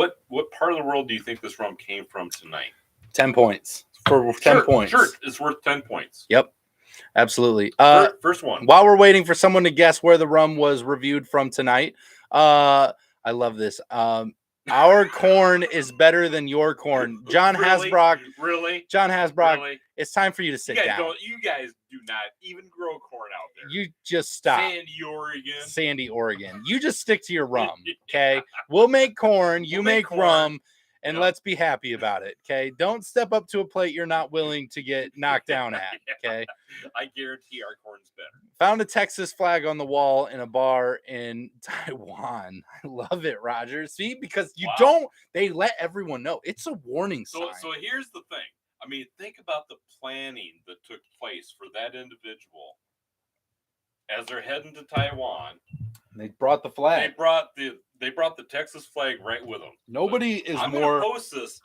part of the world do you think this rum came from tonight? 10 points. For 10 points. Sure, it's worth 10 points. Yep. Absolutely. First one. While we're waiting for someone to guess where the rum was reviewed from tonight, I love this. Our corn is better than your corn. John Hasbrock. Really? John Hasbrock. Really? It's time for you to sit down. You guys do not even grow corn out there. You just stop. Sandy, Oregon. You just stick to your rum, okay? We'll make corn. You make rum. and let's be happy about it. Okay, don't step up to a plate you're not willing to get knocked down at. Okay, I guarantee our corn's better. Found a Texas flag on the wall in a bar in Taiwan. I love it, Roger. See, because they let everyone know. It's a warning sign. So here's the thing. I mean, think about the planning that took place for that individual as they're heading to Taiwan. They brought the flag. They brought the Texas flag right with them. Nobody is I'm more. I'm gonna post this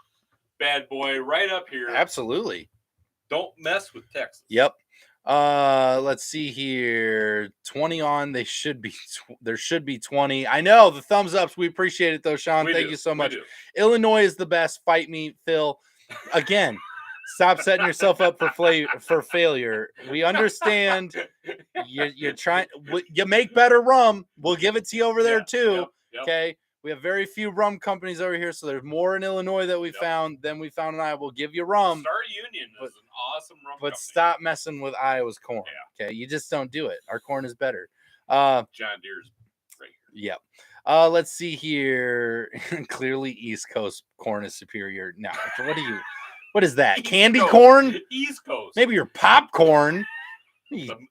bad boy right up here. Absolutely. Don't mess with Texas. Yep. Let's see here. 20 on. There should be 20. I know the thumbs ups. We appreciate it though, Sean. Thank you so much. Illinois is the best. Fight me, Phil. Again, stop setting yourself up for failure. We understand you're trying. You make better rum. We'll give it to you over there too. Yep. Okay. We have very few rum companies over here, so there's more in Illinois that we found than we found in Iowa. We'll give you rum. Star Union is an awesome rum company. But stop messing with Iowa's corn. Yeah. Okay, you just don't do it. Our corn is better. John Deere's right here. Yep. Let's see here. Clearly, East Coast corn is superior. No, what is that? Candy corn? East Coast. Maybe your popcorn.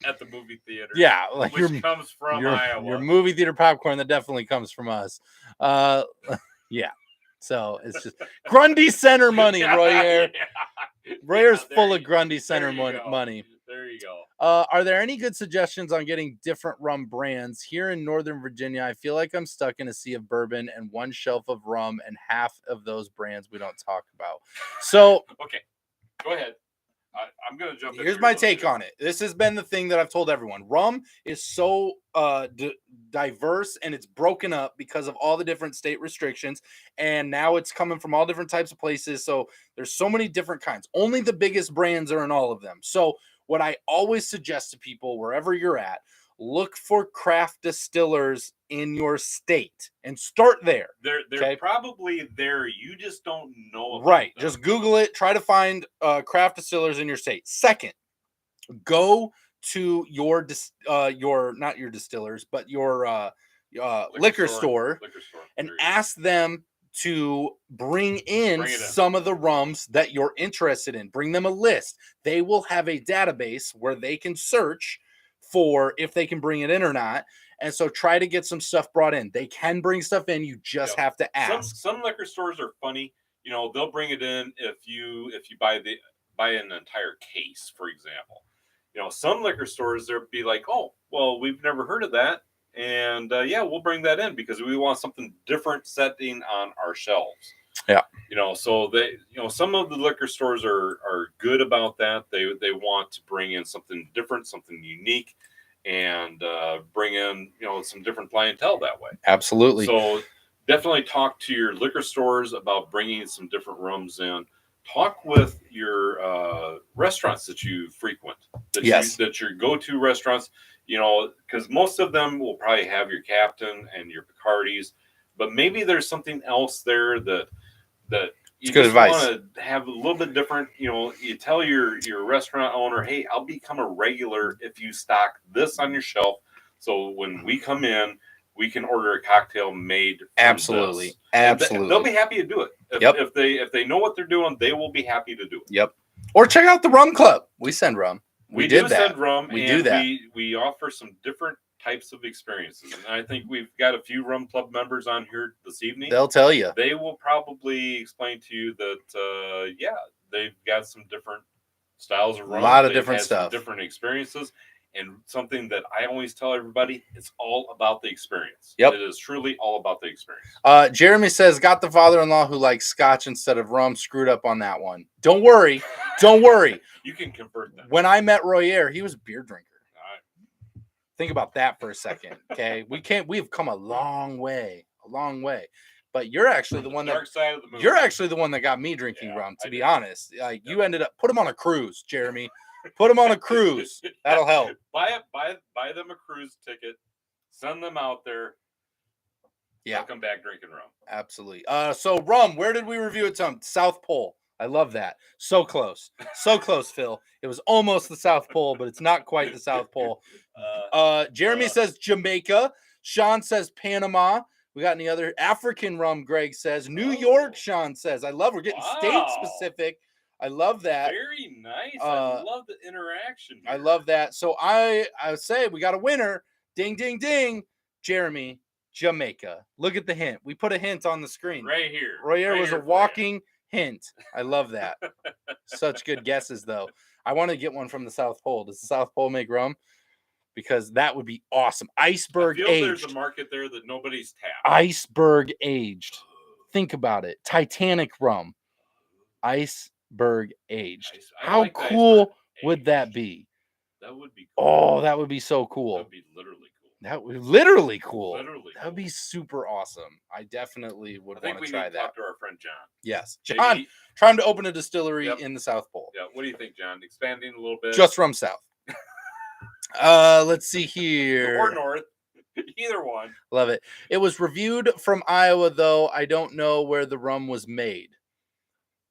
At the movie theater. Yeah, like which comes from Iowa. Your movie theater popcorn, that definitely comes from us. Yeah. So it's just Grundy Center money, Royer. Royer's full of Grundy Center money. There you go. Are there any good suggestions on getting different rum brands? Here in Northern Virginia, I feel like I'm stuck in a sea of bourbon and one shelf of rum and half of those brands we don't talk about. So okay, go ahead. I'm going to jump in. Here's my take on it. This has been the thing that I've told everyone. Rum is so diverse and it's broken up because of all the different state restrictions. And now it's coming from all different types of places. So there's so many different kinds. Only the biggest brands are in all of them. So what I always suggest to people, wherever you're at, look for craft distillers in your state and start there. They're probably there. You just don't know about right. them. Just Google it. Try to find craft distillers in your state. Second, go to your not your distillers, but your liquor store and ask them to bring in some of the rums that you're interested in. Bring them a list. They will have a database where they can search for if they can bring it in or not. And so try to get some stuff brought in. They can bring stuff in. You just have to ask. Some liquor stores are funny. You know, they'll bring it in if you buy an entire case, for example. You know, some liquor stores, they'll be like, oh, well, we've never heard of that. And we'll bring that in because we want something different setting on our shelves. Yeah. You know, so some of the liquor stores are good about that. They want to bring in something different, something unique, and bring in, some different clientele that way. Absolutely. So definitely talk to your liquor stores about bringing some different rums in. Talk with your restaurants that you frequent, that your go-to restaurants, because most of them will probably have your Captain and your Bacardis, but maybe there's something else there that you just want to have a little bit different. You tell your restaurant owner, hey, I'll become a regular if you stock this on your shelf. So when we come in, we can order a cocktail made from absolutely this. Absolutely. They'll be happy to do it. If they know what they're doing, they will be happy to do it. Yep. Or check out the Rum Club. We send rum. We do send rum. We do that. We offer some different types of experiences, and I think we've got a few Rum Club members on here this evening. They'll tell you. They will probably explain to you that they've got some different styles of rum. A lot of different stuff, different experiences, and something that I always tell everybody: it's all about the experience. Yep, it is truly all about the experience. Jeremy says, "Got the father-in-law who likes Scotch instead of rum. Screwed up on that one. Don't worry, don't worry. You can convert that. When I met Royer, he was a beer drinker. Think about that for a second, okay? We've come a long way. But you're actually the one you're actually the one that got me drinking rum, to be honest. Like you ended up put him on a cruise, Jeremy. Put him on a cruise. That'll help. Buy them a cruise ticket, send them out there. Yeah. They'll come back drinking rum. Absolutely. So rum, where did we review it from? South Pole. I love that. So close, Phil. It was almost the South Pole, but it's not quite the South Pole. Jeremy says Jamaica. Sean says Panama. We got any other African rum? Greg says. New York, Sean says. I love. We're getting state specific. I love that. Very nice. I love the interaction here. I love that. So I say we got a winner. Ding, ding, ding. Jeremy, Jamaica. Look at the hint. We put a hint on the screen. Right here. Royer right was here a walking hint. I love that. Such good guesses, though. I want to get one from the South Pole. Does the South Pole make rum? Because that would be awesome. Iceberg aged. There's a market there that nobody's tapped. Iceberg aged. Think about it. Titanic rum. Iceberg aged. How cool would that be? That would be cool. Oh, that would be so cool. That would be literally cool. That would literally cool. Literally that would be super awesome. I definitely would want to try that. Talk to our friend John. Yes. John, trying to open a distillery in the South Pole. Yeah. What do you think, John? Expanding a little bit? Just Rum South. Let's see here. Or north. Either one. Love it. It was reviewed from Iowa, though. I don't know where the rum was made.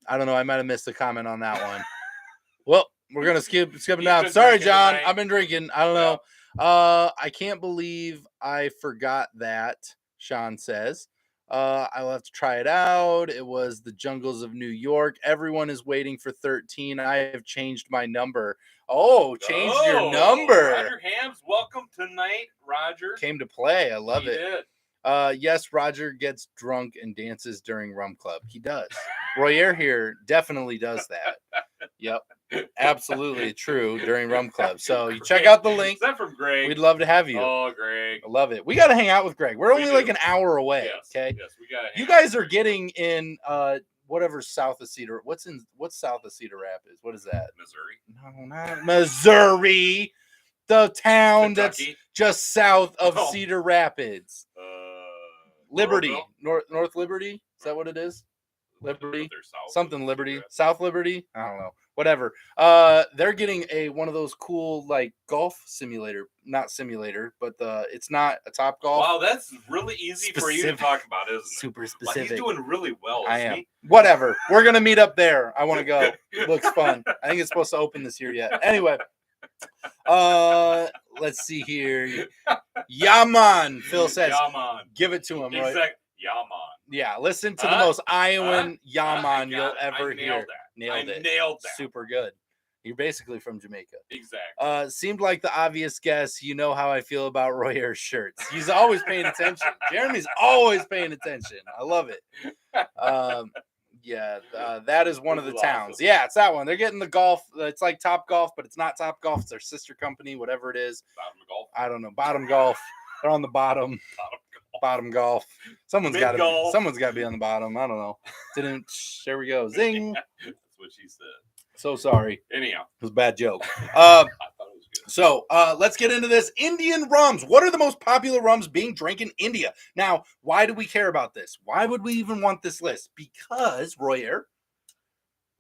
I don't know. I might have missed a comment on that one. Well, we're gonna skip it down. Sorry, John. I've been drinking. I don't know. I can't believe I forgot that. Sean says. I will have to try it out. It was the jungles of New York. Everyone is waiting for 13. I have changed my number. Oh, changed your number. Roger Hams, welcome tonight, Roger. Came to play. I love it. Did. Yes, Roger gets drunk and dances during Rum Club. He does. Royer here definitely does that. Yep. Absolutely true during Rum Club. So you check out the link. Is that from Greg? We'd love to have you. Oh, Greg. I love it. We got to hang out with Greg. We're only like an hour away. Yes, okay. Yes, we got to. You guys are getting in whatever south of Cedar. What's south of Cedar Rapids? What is that? Missouri. No, not Missouri. The town Kentucky. that's just south of Cedar Rapids. Liberty. North Liberty. Is that what it is? Liberty. Something Liberty. South Liberty. I don't know. Whatever. They're getting one of those cool like golf simulator, not simulator, but it's not a Top Golf. Wow, that's really easy for you to talk about, isn't it? Super specific. Like he's doing really well. I am. Whatever. We're gonna meet up there. I want to go. Looks fun. I think it's supposed to open this year yet. Anyway. Let's see here. Yaman. Phil says. Yaman. Give it to him, right? Exactly. Yaman. Yeah, listen to the most Iowan Yaman you'll ever hear. Nailed it. Super good. You're basically from Jamaica. Exactly. Seemed like the obvious guess. You know how I feel about Royer's shirts. He's always paying attention. Jeremy's always paying attention. I love it. That is one of the towns. Awesome. Yeah, it's that one. They're getting the golf. It's like Top Golf, but it's not Top Golf. It's their sister company, whatever it is. Bottom golf. I don't know. Bottom Golf. They're on the bottom. Bottom golf. Someone's got to be on the bottom. I don't know. There we go. Zing. That's what she said. So sorry. Anyhow, it was a bad joke. I thought it was good. So let's get into this. Indian rums. What are the most popular rums being drank in India? Now, why do we care about this? Why would we even want this list? Because, Royer,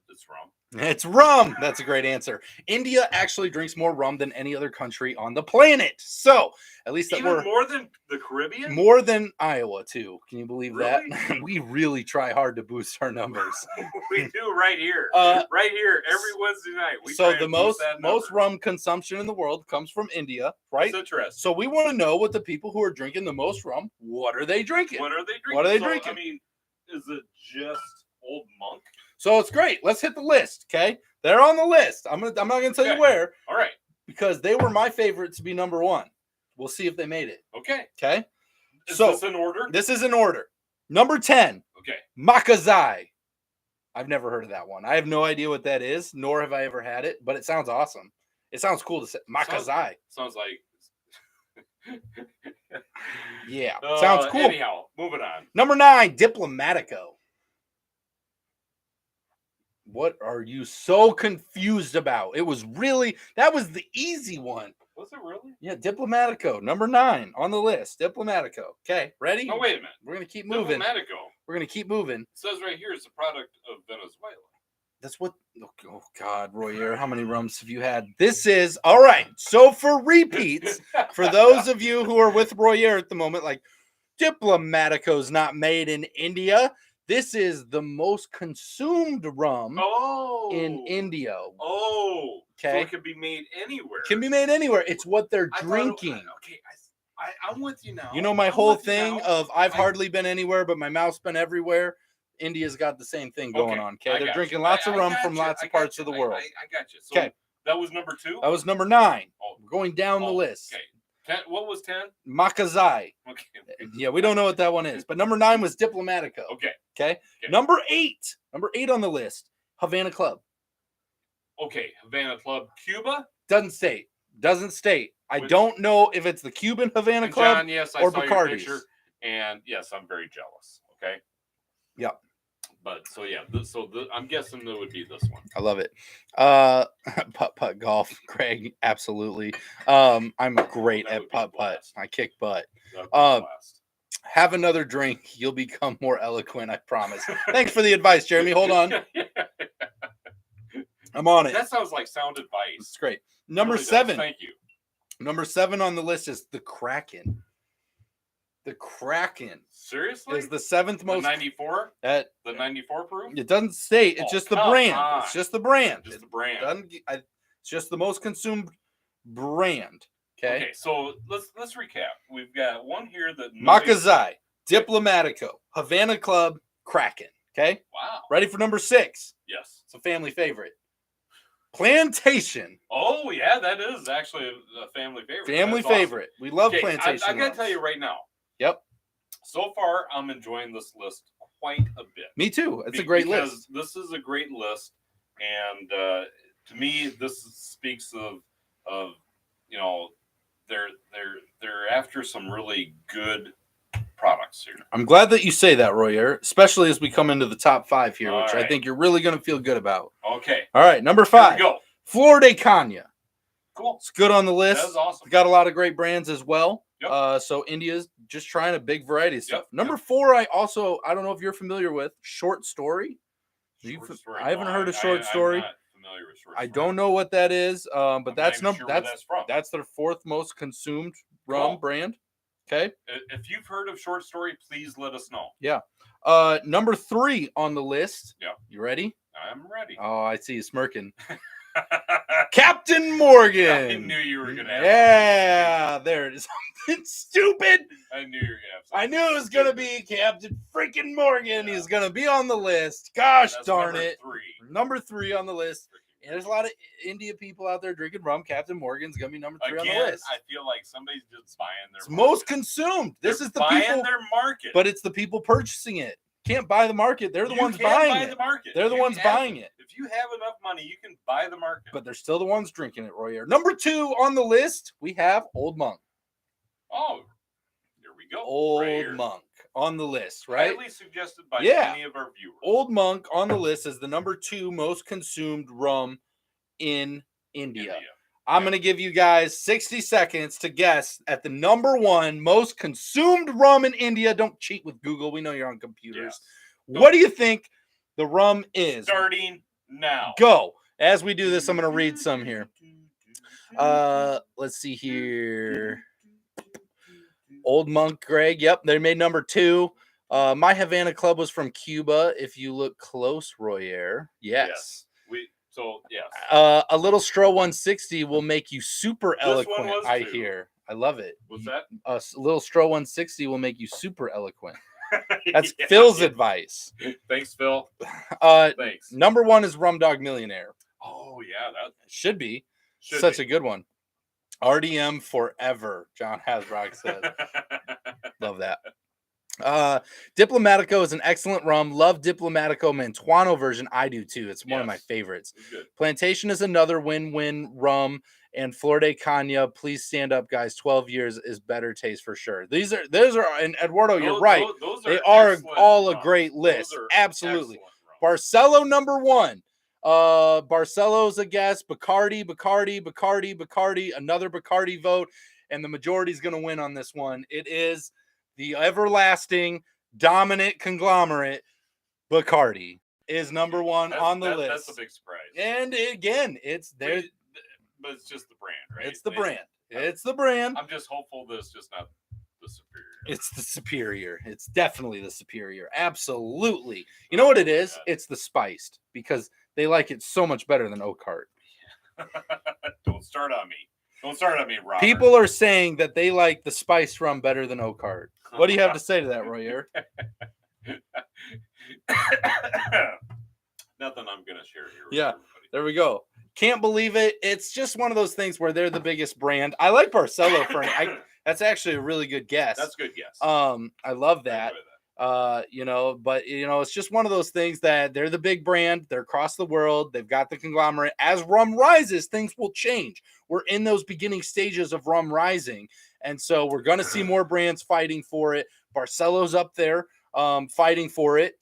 it's rum. It's rum. That's a great answer. India actually drinks more rum than any other country on the planet. So, at least that we're more than the Caribbean? More than Iowa, too. Can you believe really? that? We really try hard to boost our numbers. We do right here. Right here every Wednesday night. So the most rum consumption in the world comes from India, right? That's interesting. So we want to know what the people who are drinking the most rum, what are they drinking? What are they drinking? What are they drinking? I mean, is it just Old Monk? So it's great. Let's hit the list, okay? They're on the list. I'm not going to tell you where. All right. Because they were my favorite to be number one. We'll see if they made it. Okay. Okay? Is this in order? This is in order. Number 10. Okay. Makazai. I've never heard of that one. I have no idea what that is, nor have I ever had it, but it sounds awesome. It sounds cool to say. Makazai. Sounds like... Yeah. Sounds cool. Anyhow, moving on. Number 9, Diplomatico. What are you so confused about? That was the easy one. Was it really? Yeah, Diplomatico, number 9 on the list. Diplomatico. Okay, ready? Oh, wait a minute. We're going to keep moving. Diplomatico. We're going to keep moving. It says right here it's a product of Venezuela. That's what, oh God, Royer, how many rums have you had? This is, all right, so for repeats, for those of you who are with Royer at the moment, like, Diplomatico's not made in India. This is the most consumed rum in India. Oh, okay. So it can be made anywhere. Can be made anywhere. It's what they're drinking. I'm with you now. You know, my I'm whole with you thing now. of I've hardly been anywhere, but my mouth's been everywhere. India's got the same thing going on. Okay, they're drinking lots of rum from lots of parts of the world. I got you. So that was number 2. That was number 9. Oh. We're going down the list. Okay. 10, what was 10? Makazai. Okay. Yeah, we don't know what that one is. But number 9 was Diplomatico. Okay. Number 8. Number 8 on the list. Havana Club. Okay. Havana Club. Cuba? Doesn't state. I don't know if it's the Cuban Havana Club John, yes, I or saw Bacardi's. Your picture, and yes, I'm very jealous. Okay. Yep. But so yeah, I'm guessing that would be this one. I love it. Putt golf, Craig. Absolutely. I'm great at putt. I kick butt. Have another drink. You'll become more eloquent. I promise. Thanks for the advice, Jeremy. Hold on. I'm on it. That sounds like sound advice. It's great. Number 7. Thank you. Number 7 on the list is the Kraken. The Kraken. Seriously? Is the 7th most. 94? The 94 proof? It doesn't state. It's just the brand. On. It's just the brand. Just the brand. It's just the most consumed brand. Okay. So let's recap. We've got one here that Makazai, Diplomatico, Havana Club, Kraken. Okay. Wow. Ready for number 6? Yes. It's a family favorite. Plantation. Oh yeah, that is actually a family favorite. Family favorite. Awesome. We love Plantation. I gotta tell you right now. Yep. So far, I'm enjoying this list quite a bit. Me too. It's a great list. This is a great list, and to me, this speaks of they're after some really good products here. I'm glad that you say that, Royer, especially as we come into the top 5 here, which right. I think you're really going to feel good about. Okay. All right, number 5. Here we go. Florida Canya. Cool. It's good on the list. That's awesome. It's got a lot of great brands as well. Yep. So India's just trying a big variety of stuff. Number 4, I don't know if you're familiar with Short Story. I haven't heard of Short Story. I'm not familiar with Short Story. I don't know what that is, but that's sure that's their 4th most consumed rum brand. Okay. If you've heard of Short Story, please let us know. Yeah. Number 3 on the list. Yeah. You ready? I'm ready. Oh, I see you smirking. Captain Morgan. I knew you were gonna have something. There it is. Something stupid. I knew you were gonna have something. I knew it was gonna be Captain freaking Morgan. He's gonna be on the list. Gosh darn it. Number 3 on the list. And there's a lot of India people out there drinking rum. Captain Morgan's gonna be number 3 on the list. I feel like somebody's just buying their. It's most consumed. This is the buying people their market, but it's the people purchasing it. Can't buy the market. They're the ones buying it. They're the ones buying it. If you have enough money, you can buy the market. But they're still the ones drinking it, Royer. Number 2 on the list, we have Old Monk. Oh, here we go. Old Monk on the list, right? Highly suggested by many of our viewers. Old Monk on the list is the number 2 most consumed rum in India. I'm going to give you guys 60 seconds to guess at the number 1 most consumed rum in India. Don't cheat with Google. We know you're on computers. Yes. What do you think the rum is? Starting now. Go. As we do this, I'm going to read some here. Let's see here. Old Monk, Greg. Yep, they made number 2. My Havana Club was from Cuba. If you look close, Royer. Yes. A little Stroh 160 will make you super eloquent. I hear. I love it. What's that? A little Stroh 160 will make you super eloquent. That's Phil's advice. Thanks, Phil. Thanks. Number 1 is Rum Dog Millionaire. Oh yeah, that should be such a good one. RDM forever. John Hasbrock said. Love that. Diplomatico is an excellent rum. Love Diplomatico Mantuano version. I do too. It's one of my favorites. Plantation is another win-win rum. And Florida Canya, please stand up, guys. 12 years is better taste for sure. Those are, and Eduardo, you're right. They are all a great list. Absolutely. Barcelo number 1. Barcelo's a guess. Bacardi, another Bacardi vote. And the majority is going to win on this one. It is the everlasting dominant conglomerate Bacardi is number 1 on the list. That's a big surprise. And again, it's there. But it's just the brand, right? It's the brand. It's the brand. I'm just hopeful that it's just not the superior. It's the superior. It's definitely the superior. Absolutely. You know what it is? It's the spiced because they like it so much better than Oak Heart. Don't start on me. Don't start at me, Robert. People are saying that they like the spiced rum better than Oak Heart. What do you have to say to that, Royer? Nothing I'm going to share here. Yeah, there we go. Can't believe it. It's just one of those things where they're the biggest brand. I like Barcelo for that's actually a really good guess. That's a good guess. I love that. But it's just one of those things that they're the big brand. They're across the world. They've got the conglomerate. As rum rises, things will change. We're in those beginning stages of rum rising. And so we're going to see more brands fighting for it. Barcelo's up there fighting for it.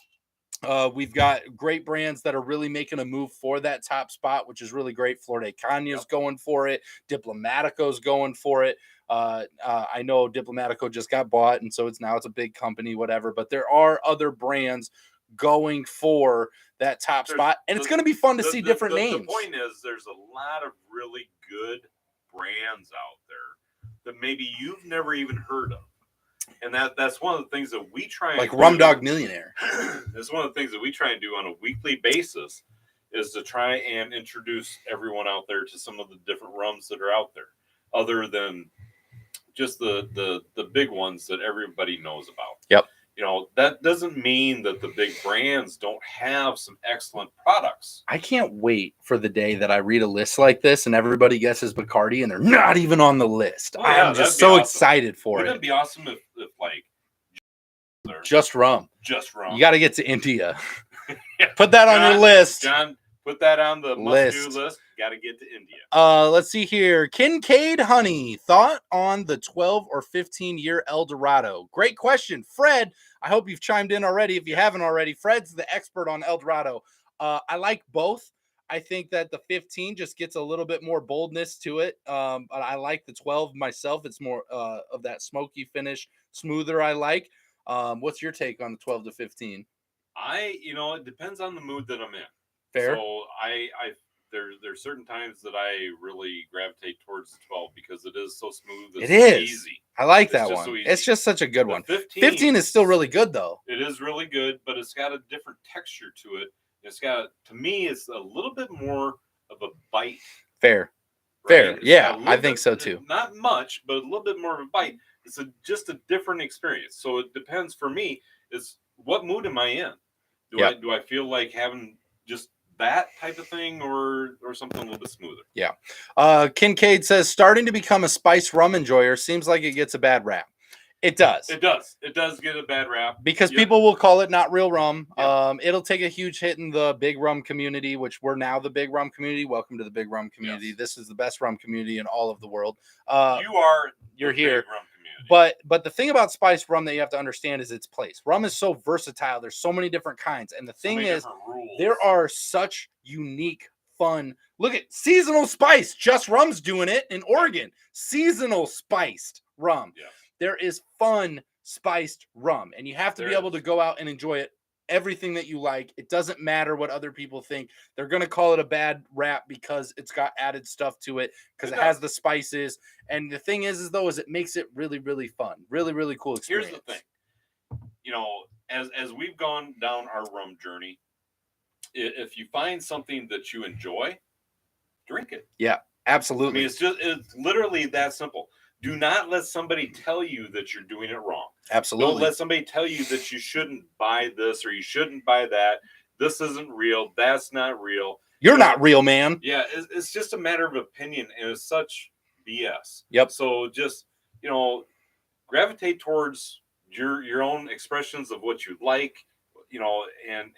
We've got great brands that are really making a move for that top spot, which is really great. Flor de Caña's going for it. Diplomatico's going for it. I know Diplomatico just got bought, and so it's a big company, whatever. But there are other brands going for that top spot, and it's going to be fun to see different names. The point is, there's a lot of really good brands out there that maybe you've never even heard of. And that's one of the things that we try and like Rum Dog Millionaire. That's one of the things that we try and do on a weekly basis is to try and introduce everyone out there to some of the different rums that are out there, other than just the big ones that everybody knows about. Yep. That doesn't mean that the big brands don't have some excellent products. I can't wait for the day that I read a list like this and everybody guesses Bacardi and they're not even on the list. I'm just so excited for it. Wouldn't it be awesome if like just rum? Just rum. You got to get to India. Put that on your list. John, put that on the must-do list. Got to get to India. Let's see here. Kincaid Honey, thought on the 12 or 15-year El Dorado? Great question. Fred, I hope you've chimed in already. If you haven't already, Fred's the expert on El Dorado. I like both. I think that the 15 just gets a little bit more boldness to it. But I like the 12 myself. It's more of that smoky finish, smoother I like. What's your take on the 12 to 15? It depends on the mood that I'm in. Fair. So there's certain times that I really gravitate towards the 12 because it is so smooth. It is easy. I like that one. So it's just such a good one. 15 is still really good though. It is really good, but it's got a different texture to it. To me, it's a little bit more of a bite. Fair. Yeah, I think so too. Not much, but a little bit more of a bite. It's just a different experience. So it depends for me is what mood am I in? Do I feel like having just that type of thing or something a little bit smoother? Yeah. Kincaid says starting to become a spiced rum enjoyer seems like it gets a bad rap. It does. It does get a bad rap because people will call it not real rum. Yep. It'll take a huge hit in the big rum community, which we're now the big rum community. Welcome to the big rum community. Yes. This is the best rum community in all of the world. You're here. Big rum community. But the thing about spiced rum that you have to understand is its place. Rum is so versatile. There's so many different kinds. And the thing is, there are such unique, fun. Look at seasonal spice. Just Rum's doing it in Oregon. Seasonal spiced rum. Yeah. There is fun spiced rum, and you have to be able to go out and enjoy it. Everything that you like. It doesn't matter what other people think. They're going to call it a bad rap because it's got added stuff to it because it has the spices. And the thing is it makes it really, really fun. Really, really cool experience. Here's the thing. As we've gone down our rum journey, if you find something that you enjoy, drink it. Yeah, absolutely. I mean, it's literally that simple. Do not let somebody tell you that you're doing it wrong. Absolutely. Don't let somebody tell you that you shouldn't buy this or you shouldn't buy that. This isn't real. That's not real. You're not real, man. Yeah, it's just a matter of opinion, and it's such BS. Yep. So just, gravitate towards your own expressions of what you like, and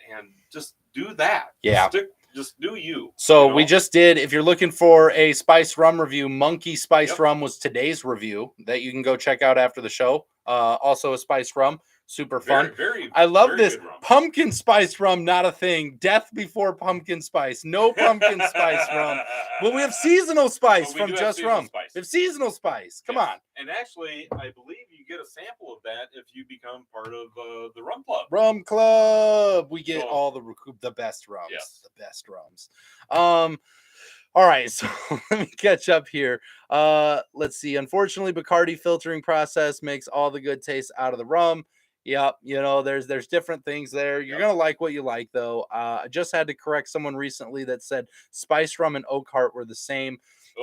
just do that. Yeah. Just do you. So we just did, if you're looking for a spiced rum review, Monkey Spiced Rum was today's review that you can go check out after the show. Also a spiced rum. Super fun. I love this. Pumpkin spice rum, not a thing. Death before pumpkin spice. No pumpkin spice rum. Well, we have seasonal spice from Just Rum. We have seasonal spice. Come on. And actually, I believe you get a sample of that if you become part of the Rum Club. Rum Club. We get all the best rums. Yes. The best rums. All right, so let me catch up here. Let's see. Unfortunately, Bacardi filtering process makes all the good taste out of the rum. Yep, there's different things there. You're gonna like what you like, though. I just had to correct someone recently that said Spice Rum and Oak Heart were the same.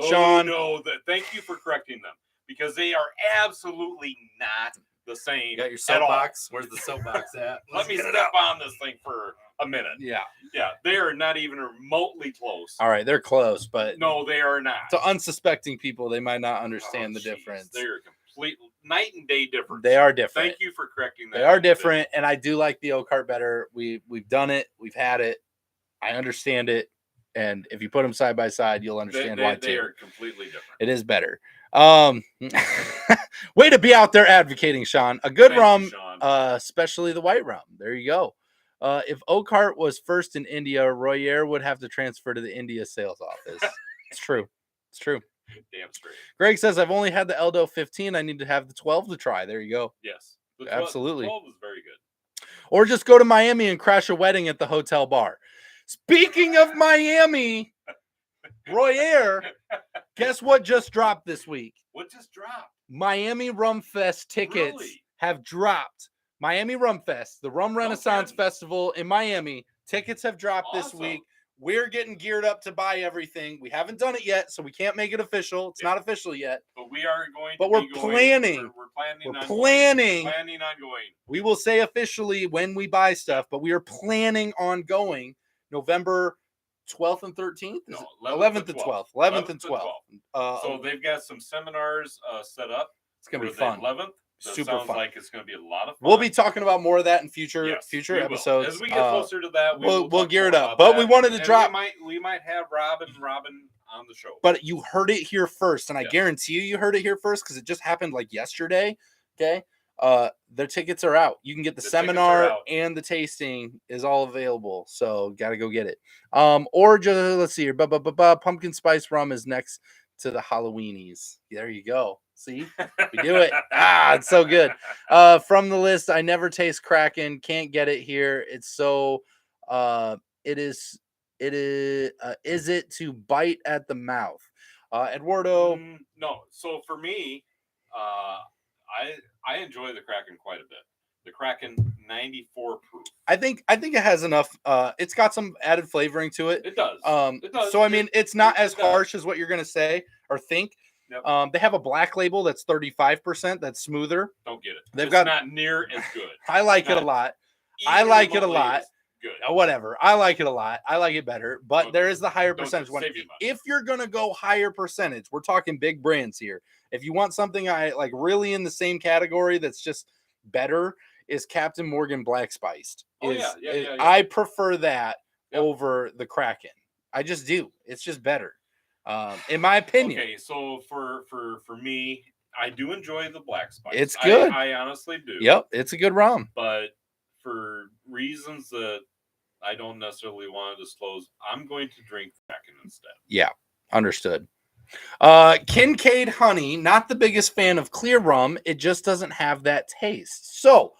Sean. No, thank you for correcting them, because they are absolutely not the same. You got your soapbox? Where's the soapbox at? Let me step on this thing for a minute. Yeah. Yeah, they are not even remotely close. All right, they're close, but no, they are not. To unsuspecting people, they might not understand the difference. They're complete night and day difference. They are different. Thank you for correcting that. They are different, and I do like the Oak Heart better. We've done it. We've had it. I understand it. And if you put them side by side, you'll understand why too. They are completely different. It is better. Way to be out there advocating, Sean. A good rum, especially the white rum. There you go. If Oak Heart was first in India, Royer would have to transfer to the India sales office. It's true. It's true. Damn straight. Greg says, I've only had the Eldo 15. I need to have the 12 to try. There you go. Yes. Absolutely. The 12 is very good. Or just go to Miami and crash a wedding at the hotel bar. Speaking of Miami, Royer, guess what just dropped this week? What just dropped? Miami Rum Fest tickets have dropped. Miami Rum Fest, the Rum Renaissance Festival in Miami. Tickets have dropped this week. We're getting geared up to buy everything. We haven't done it yet, so we can't make it official. It's not official yet. But we are going to But we're planning. We're planning. Planning on going. We will say officially when we buy stuff, but we are planning on going November 12th and 13th? No, 11th and 12th. 11th and 12th. So they've got some seminars set up. It's going to be fun. 11th. Super sounds fun. Like it's going to be a lot of fun. We'll be talking about more of that in future episodes. As we get closer to that, we'll gear it up. But we wanted to drop. We might have Robin on the show. But you heard it here first, and I guarantee you heard it here first because it just happened like yesterday. Okay, their tickets are out. You can get the seminar and the tasting is all available. So got to go get it. Or just let's see here. Pumpkin spice rum is next to the Halloweenies. There you go. See, we do it. It's so good. From the list, I never taste Kraken. Can't get it here. It's so. Is it to bite at the mouth? Eduardo. No. So for me, I enjoy the Kraken quite a bit. The Kraken 94 proof. I think it has enough. It's got some added flavoring to it. It does. It does. So I mean, it's not as harsh as what you're gonna say or think. Yep. They have a black label that's 35%. That's smoother. Don't get it. It's not near as good. I like it a lot. I like it a lot. Good. Whatever. I like it a lot. I like it better. But there is the higher percentage one. If you're gonna go higher percentage, we're talking big brands here. If you want something I like really in the same category that's just better, is Captain Morgan Black Spiced. I prefer that over the Kraken. I just do. It's just better. In my opinion. Okay, so for me, I do enjoy the black spice. It's good. I honestly do. Yep, it's a good rum. But for reasons that I don't necessarily want to disclose, I'm going to drink Kraken instead. Yeah, understood. Kincaid Honey, not the biggest fan of clear rum. It just doesn't have that taste. So,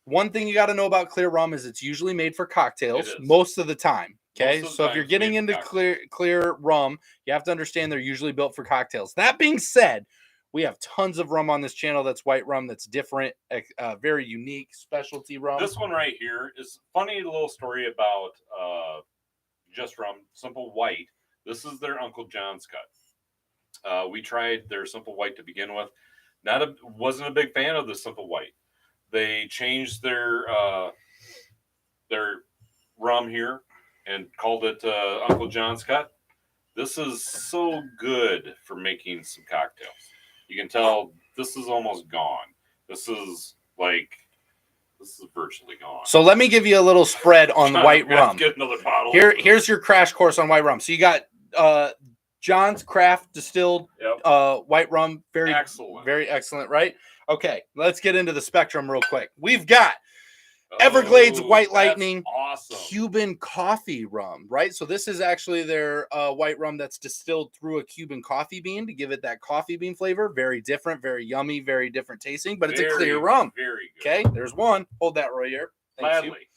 one thing you got to know about clear rum is it's usually made for cocktails most of the time. Okay, so if you're getting into clear rum, you have to understand they're usually built for cocktails. That being said, we have tons of rum on this channel that's white rum that's different, very unique specialty rum. This one right here is funny little story about Just Rum, Simple White. This is their Uncle John's cut. We tried their Simple White to begin with. Wasn't a big fan of the Simple White. They changed their rum here and called it Uncle John's Cut. This is so good for making some cocktails. You can tell this is almost gone. This is virtually gone. So let me give you a little spread on white rum. Get another bottle. Here's your crash course on white rum. So you got John's Craft distilled white rum. Very excellent. Very excellent, right? Okay, let's get into the spectrum real quick. We've got Everglades White Lightning, awesome. Cuban coffee rum, right? So this is actually their white rum that's distilled through a Cuban coffee bean to give it that coffee bean flavor. Very different, very yummy, very different tasting, but it's a clear rum. Very good. Okay, there's one. Hold that right here. Gladly.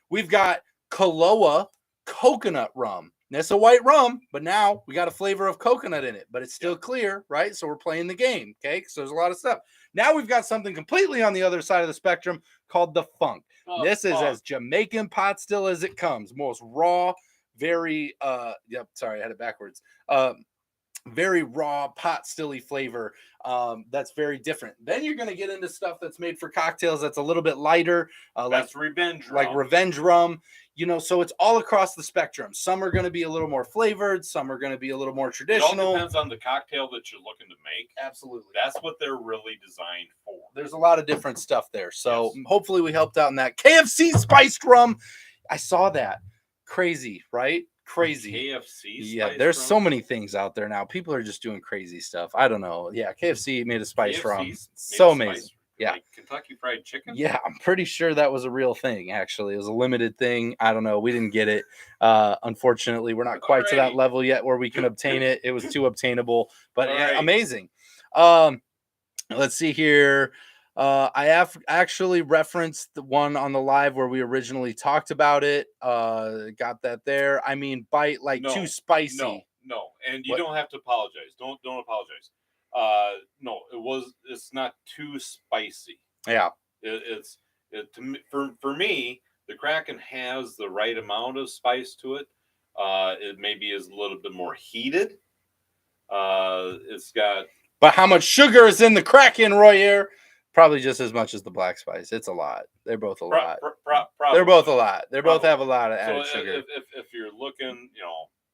We've got Kaloa coconut rum. That's a white rum, but now we got a flavor of coconut in it, but it's still clear, right? So we're playing the game, okay? Because there's a lot of stuff. Now we've got something completely on the other side of the spectrum called the funk. This is as Jamaican pot still as it comes. Most raw, very, sorry, I had it backwards. very raw pot stilly flavor. That's very different. Then you're going to get into stuff that's made for cocktails that's a little bit lighter, That's revenge rum. like revenge rum. You know, so it's all across the spectrum. Some are going to be a little more flavored. Some are going to be a little more traditional. It all depends on the cocktail that you're looking to make. Absolutely. That's what they're really designed for. There's a lot of different stuff there. So hopefully we helped out in that. KFC spiced rum. I saw that. Crazy, right? Crazy. KFC. Yeah, there's so many things out there now. People are just doing crazy stuff. I don't know. Yeah, KFC made a spice rum. So amazing. Yeah. Like Kentucky Fried Chicken? Yeah, I'm pretty sure that was a real thing, actually. It was a limited thing. I don't know. We didn't get it. Unfortunately, we're not quite to that level yet where we can obtain it. It was too obtainable, but amazing. Let's see here. I have actually referenced the one on the live where we originally talked about it. Got that there. I mean, bite like too spicy. No. And you don't have to apologize. Don't apologize. No, it's not too spicy. Yeah. For me, the Kraken has the right amount of spice to it. It maybe is a little bit more heated. It's got. But how much sugar is in the Kraken, Royer? Probably just as much as the black spice. It's a lot. They're both a lot. They're both a lot. They both have a lot of added sugar. If you're looking,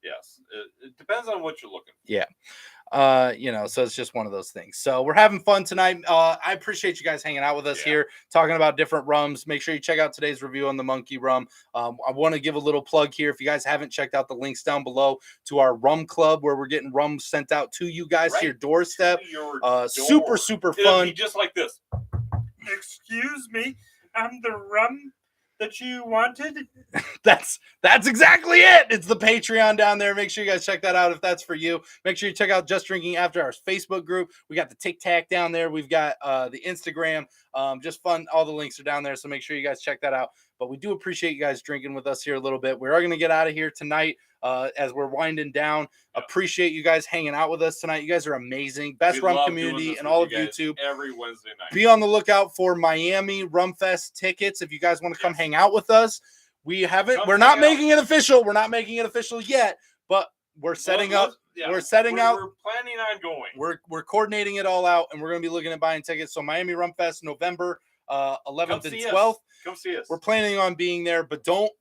yes, it depends on what you're looking for. Yeah. So it's just one of those things. So we're having fun tonight. I appreciate you guys hanging out with us here, talking about different rums. Make sure you check out today's review on the Monkey Rum. I want to give a little plug here. If you guys haven't checked out the links down below to our rum club, where we're getting rum sent out to you guys to your doorstep. Super, super fun. It'll be just like this. Excuse me, I'm the rum that you wanted. That's exactly it. It's the Patreon down there. Make sure you guys check that out if that's for you. Make sure you check out Just Drinking After Hours Facebook group. We got the TikTok down there. We've got the Instagram. Just fun. All the links are down there, so make sure you guys check that out. But we do appreciate you guys drinking with us here a little bit. We are going to get out of here tonight as we're winding down. Appreciate you guys hanging out with us tonight. You guys are amazing. Best rum community and all of YouTube. Every Wednesday night. Be on the lookout for Miami Rum Fest tickets if you guys want to come hang out with us. We're not making it official. We're not making it official yet, but we're setting up. We're setting out. We're planning on going. We're coordinating it all out, and we're going to be looking at buying tickets. So Miami Rum Fest, November 11th and 12th. Come see us. We're planning on being there, but don't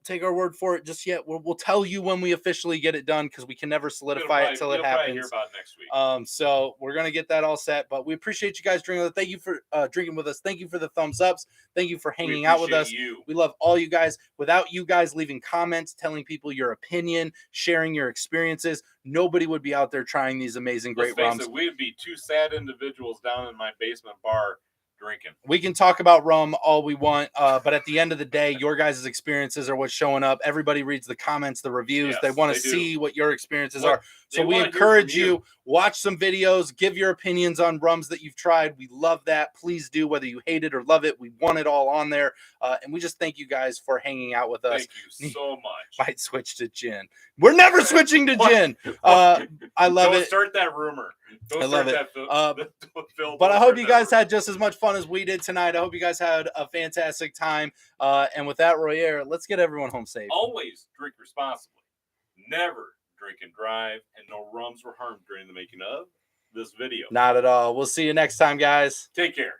take our word for it just yet. We'll tell you when we officially get it done, because we can never solidify it till it happens. Hear about next week. So we're gonna get that all set. But we appreciate you guys drinking. Thank you for drinking with us. Thank you for the thumbs ups. Thank you for hanging out with us. We love all you guys. Without you guys leaving comments, telling people your opinion, sharing your experiences, nobody would be out there trying these amazing, great rums. We'd be two sad individuals down in my basement bar drinking. We can talk about rum all we want, but at the end of the day, your guys' experiences are what's showing up. Everybody reads the comments, the reviews. They want to see what your experiences are. So we encourage you, watch some videos, give your opinions on rums that you've tried. We love that. Please do, whether you hate it or love it. We want it all on there. And we just thank you guys for hanging out with us. Thank you so much. Might switch to gin. We're never switching to gin. I love it. Don't start that rumor. I love it. But I hope you guys had just as much fun as we did tonight. I hope you guys had a fantastic time. And with that, Royer, let's get everyone home safe. Always drink responsibly. Never drink and drive. And no rums were harmed during the making of this video. Not at all. We'll see you next time, guys. Take care.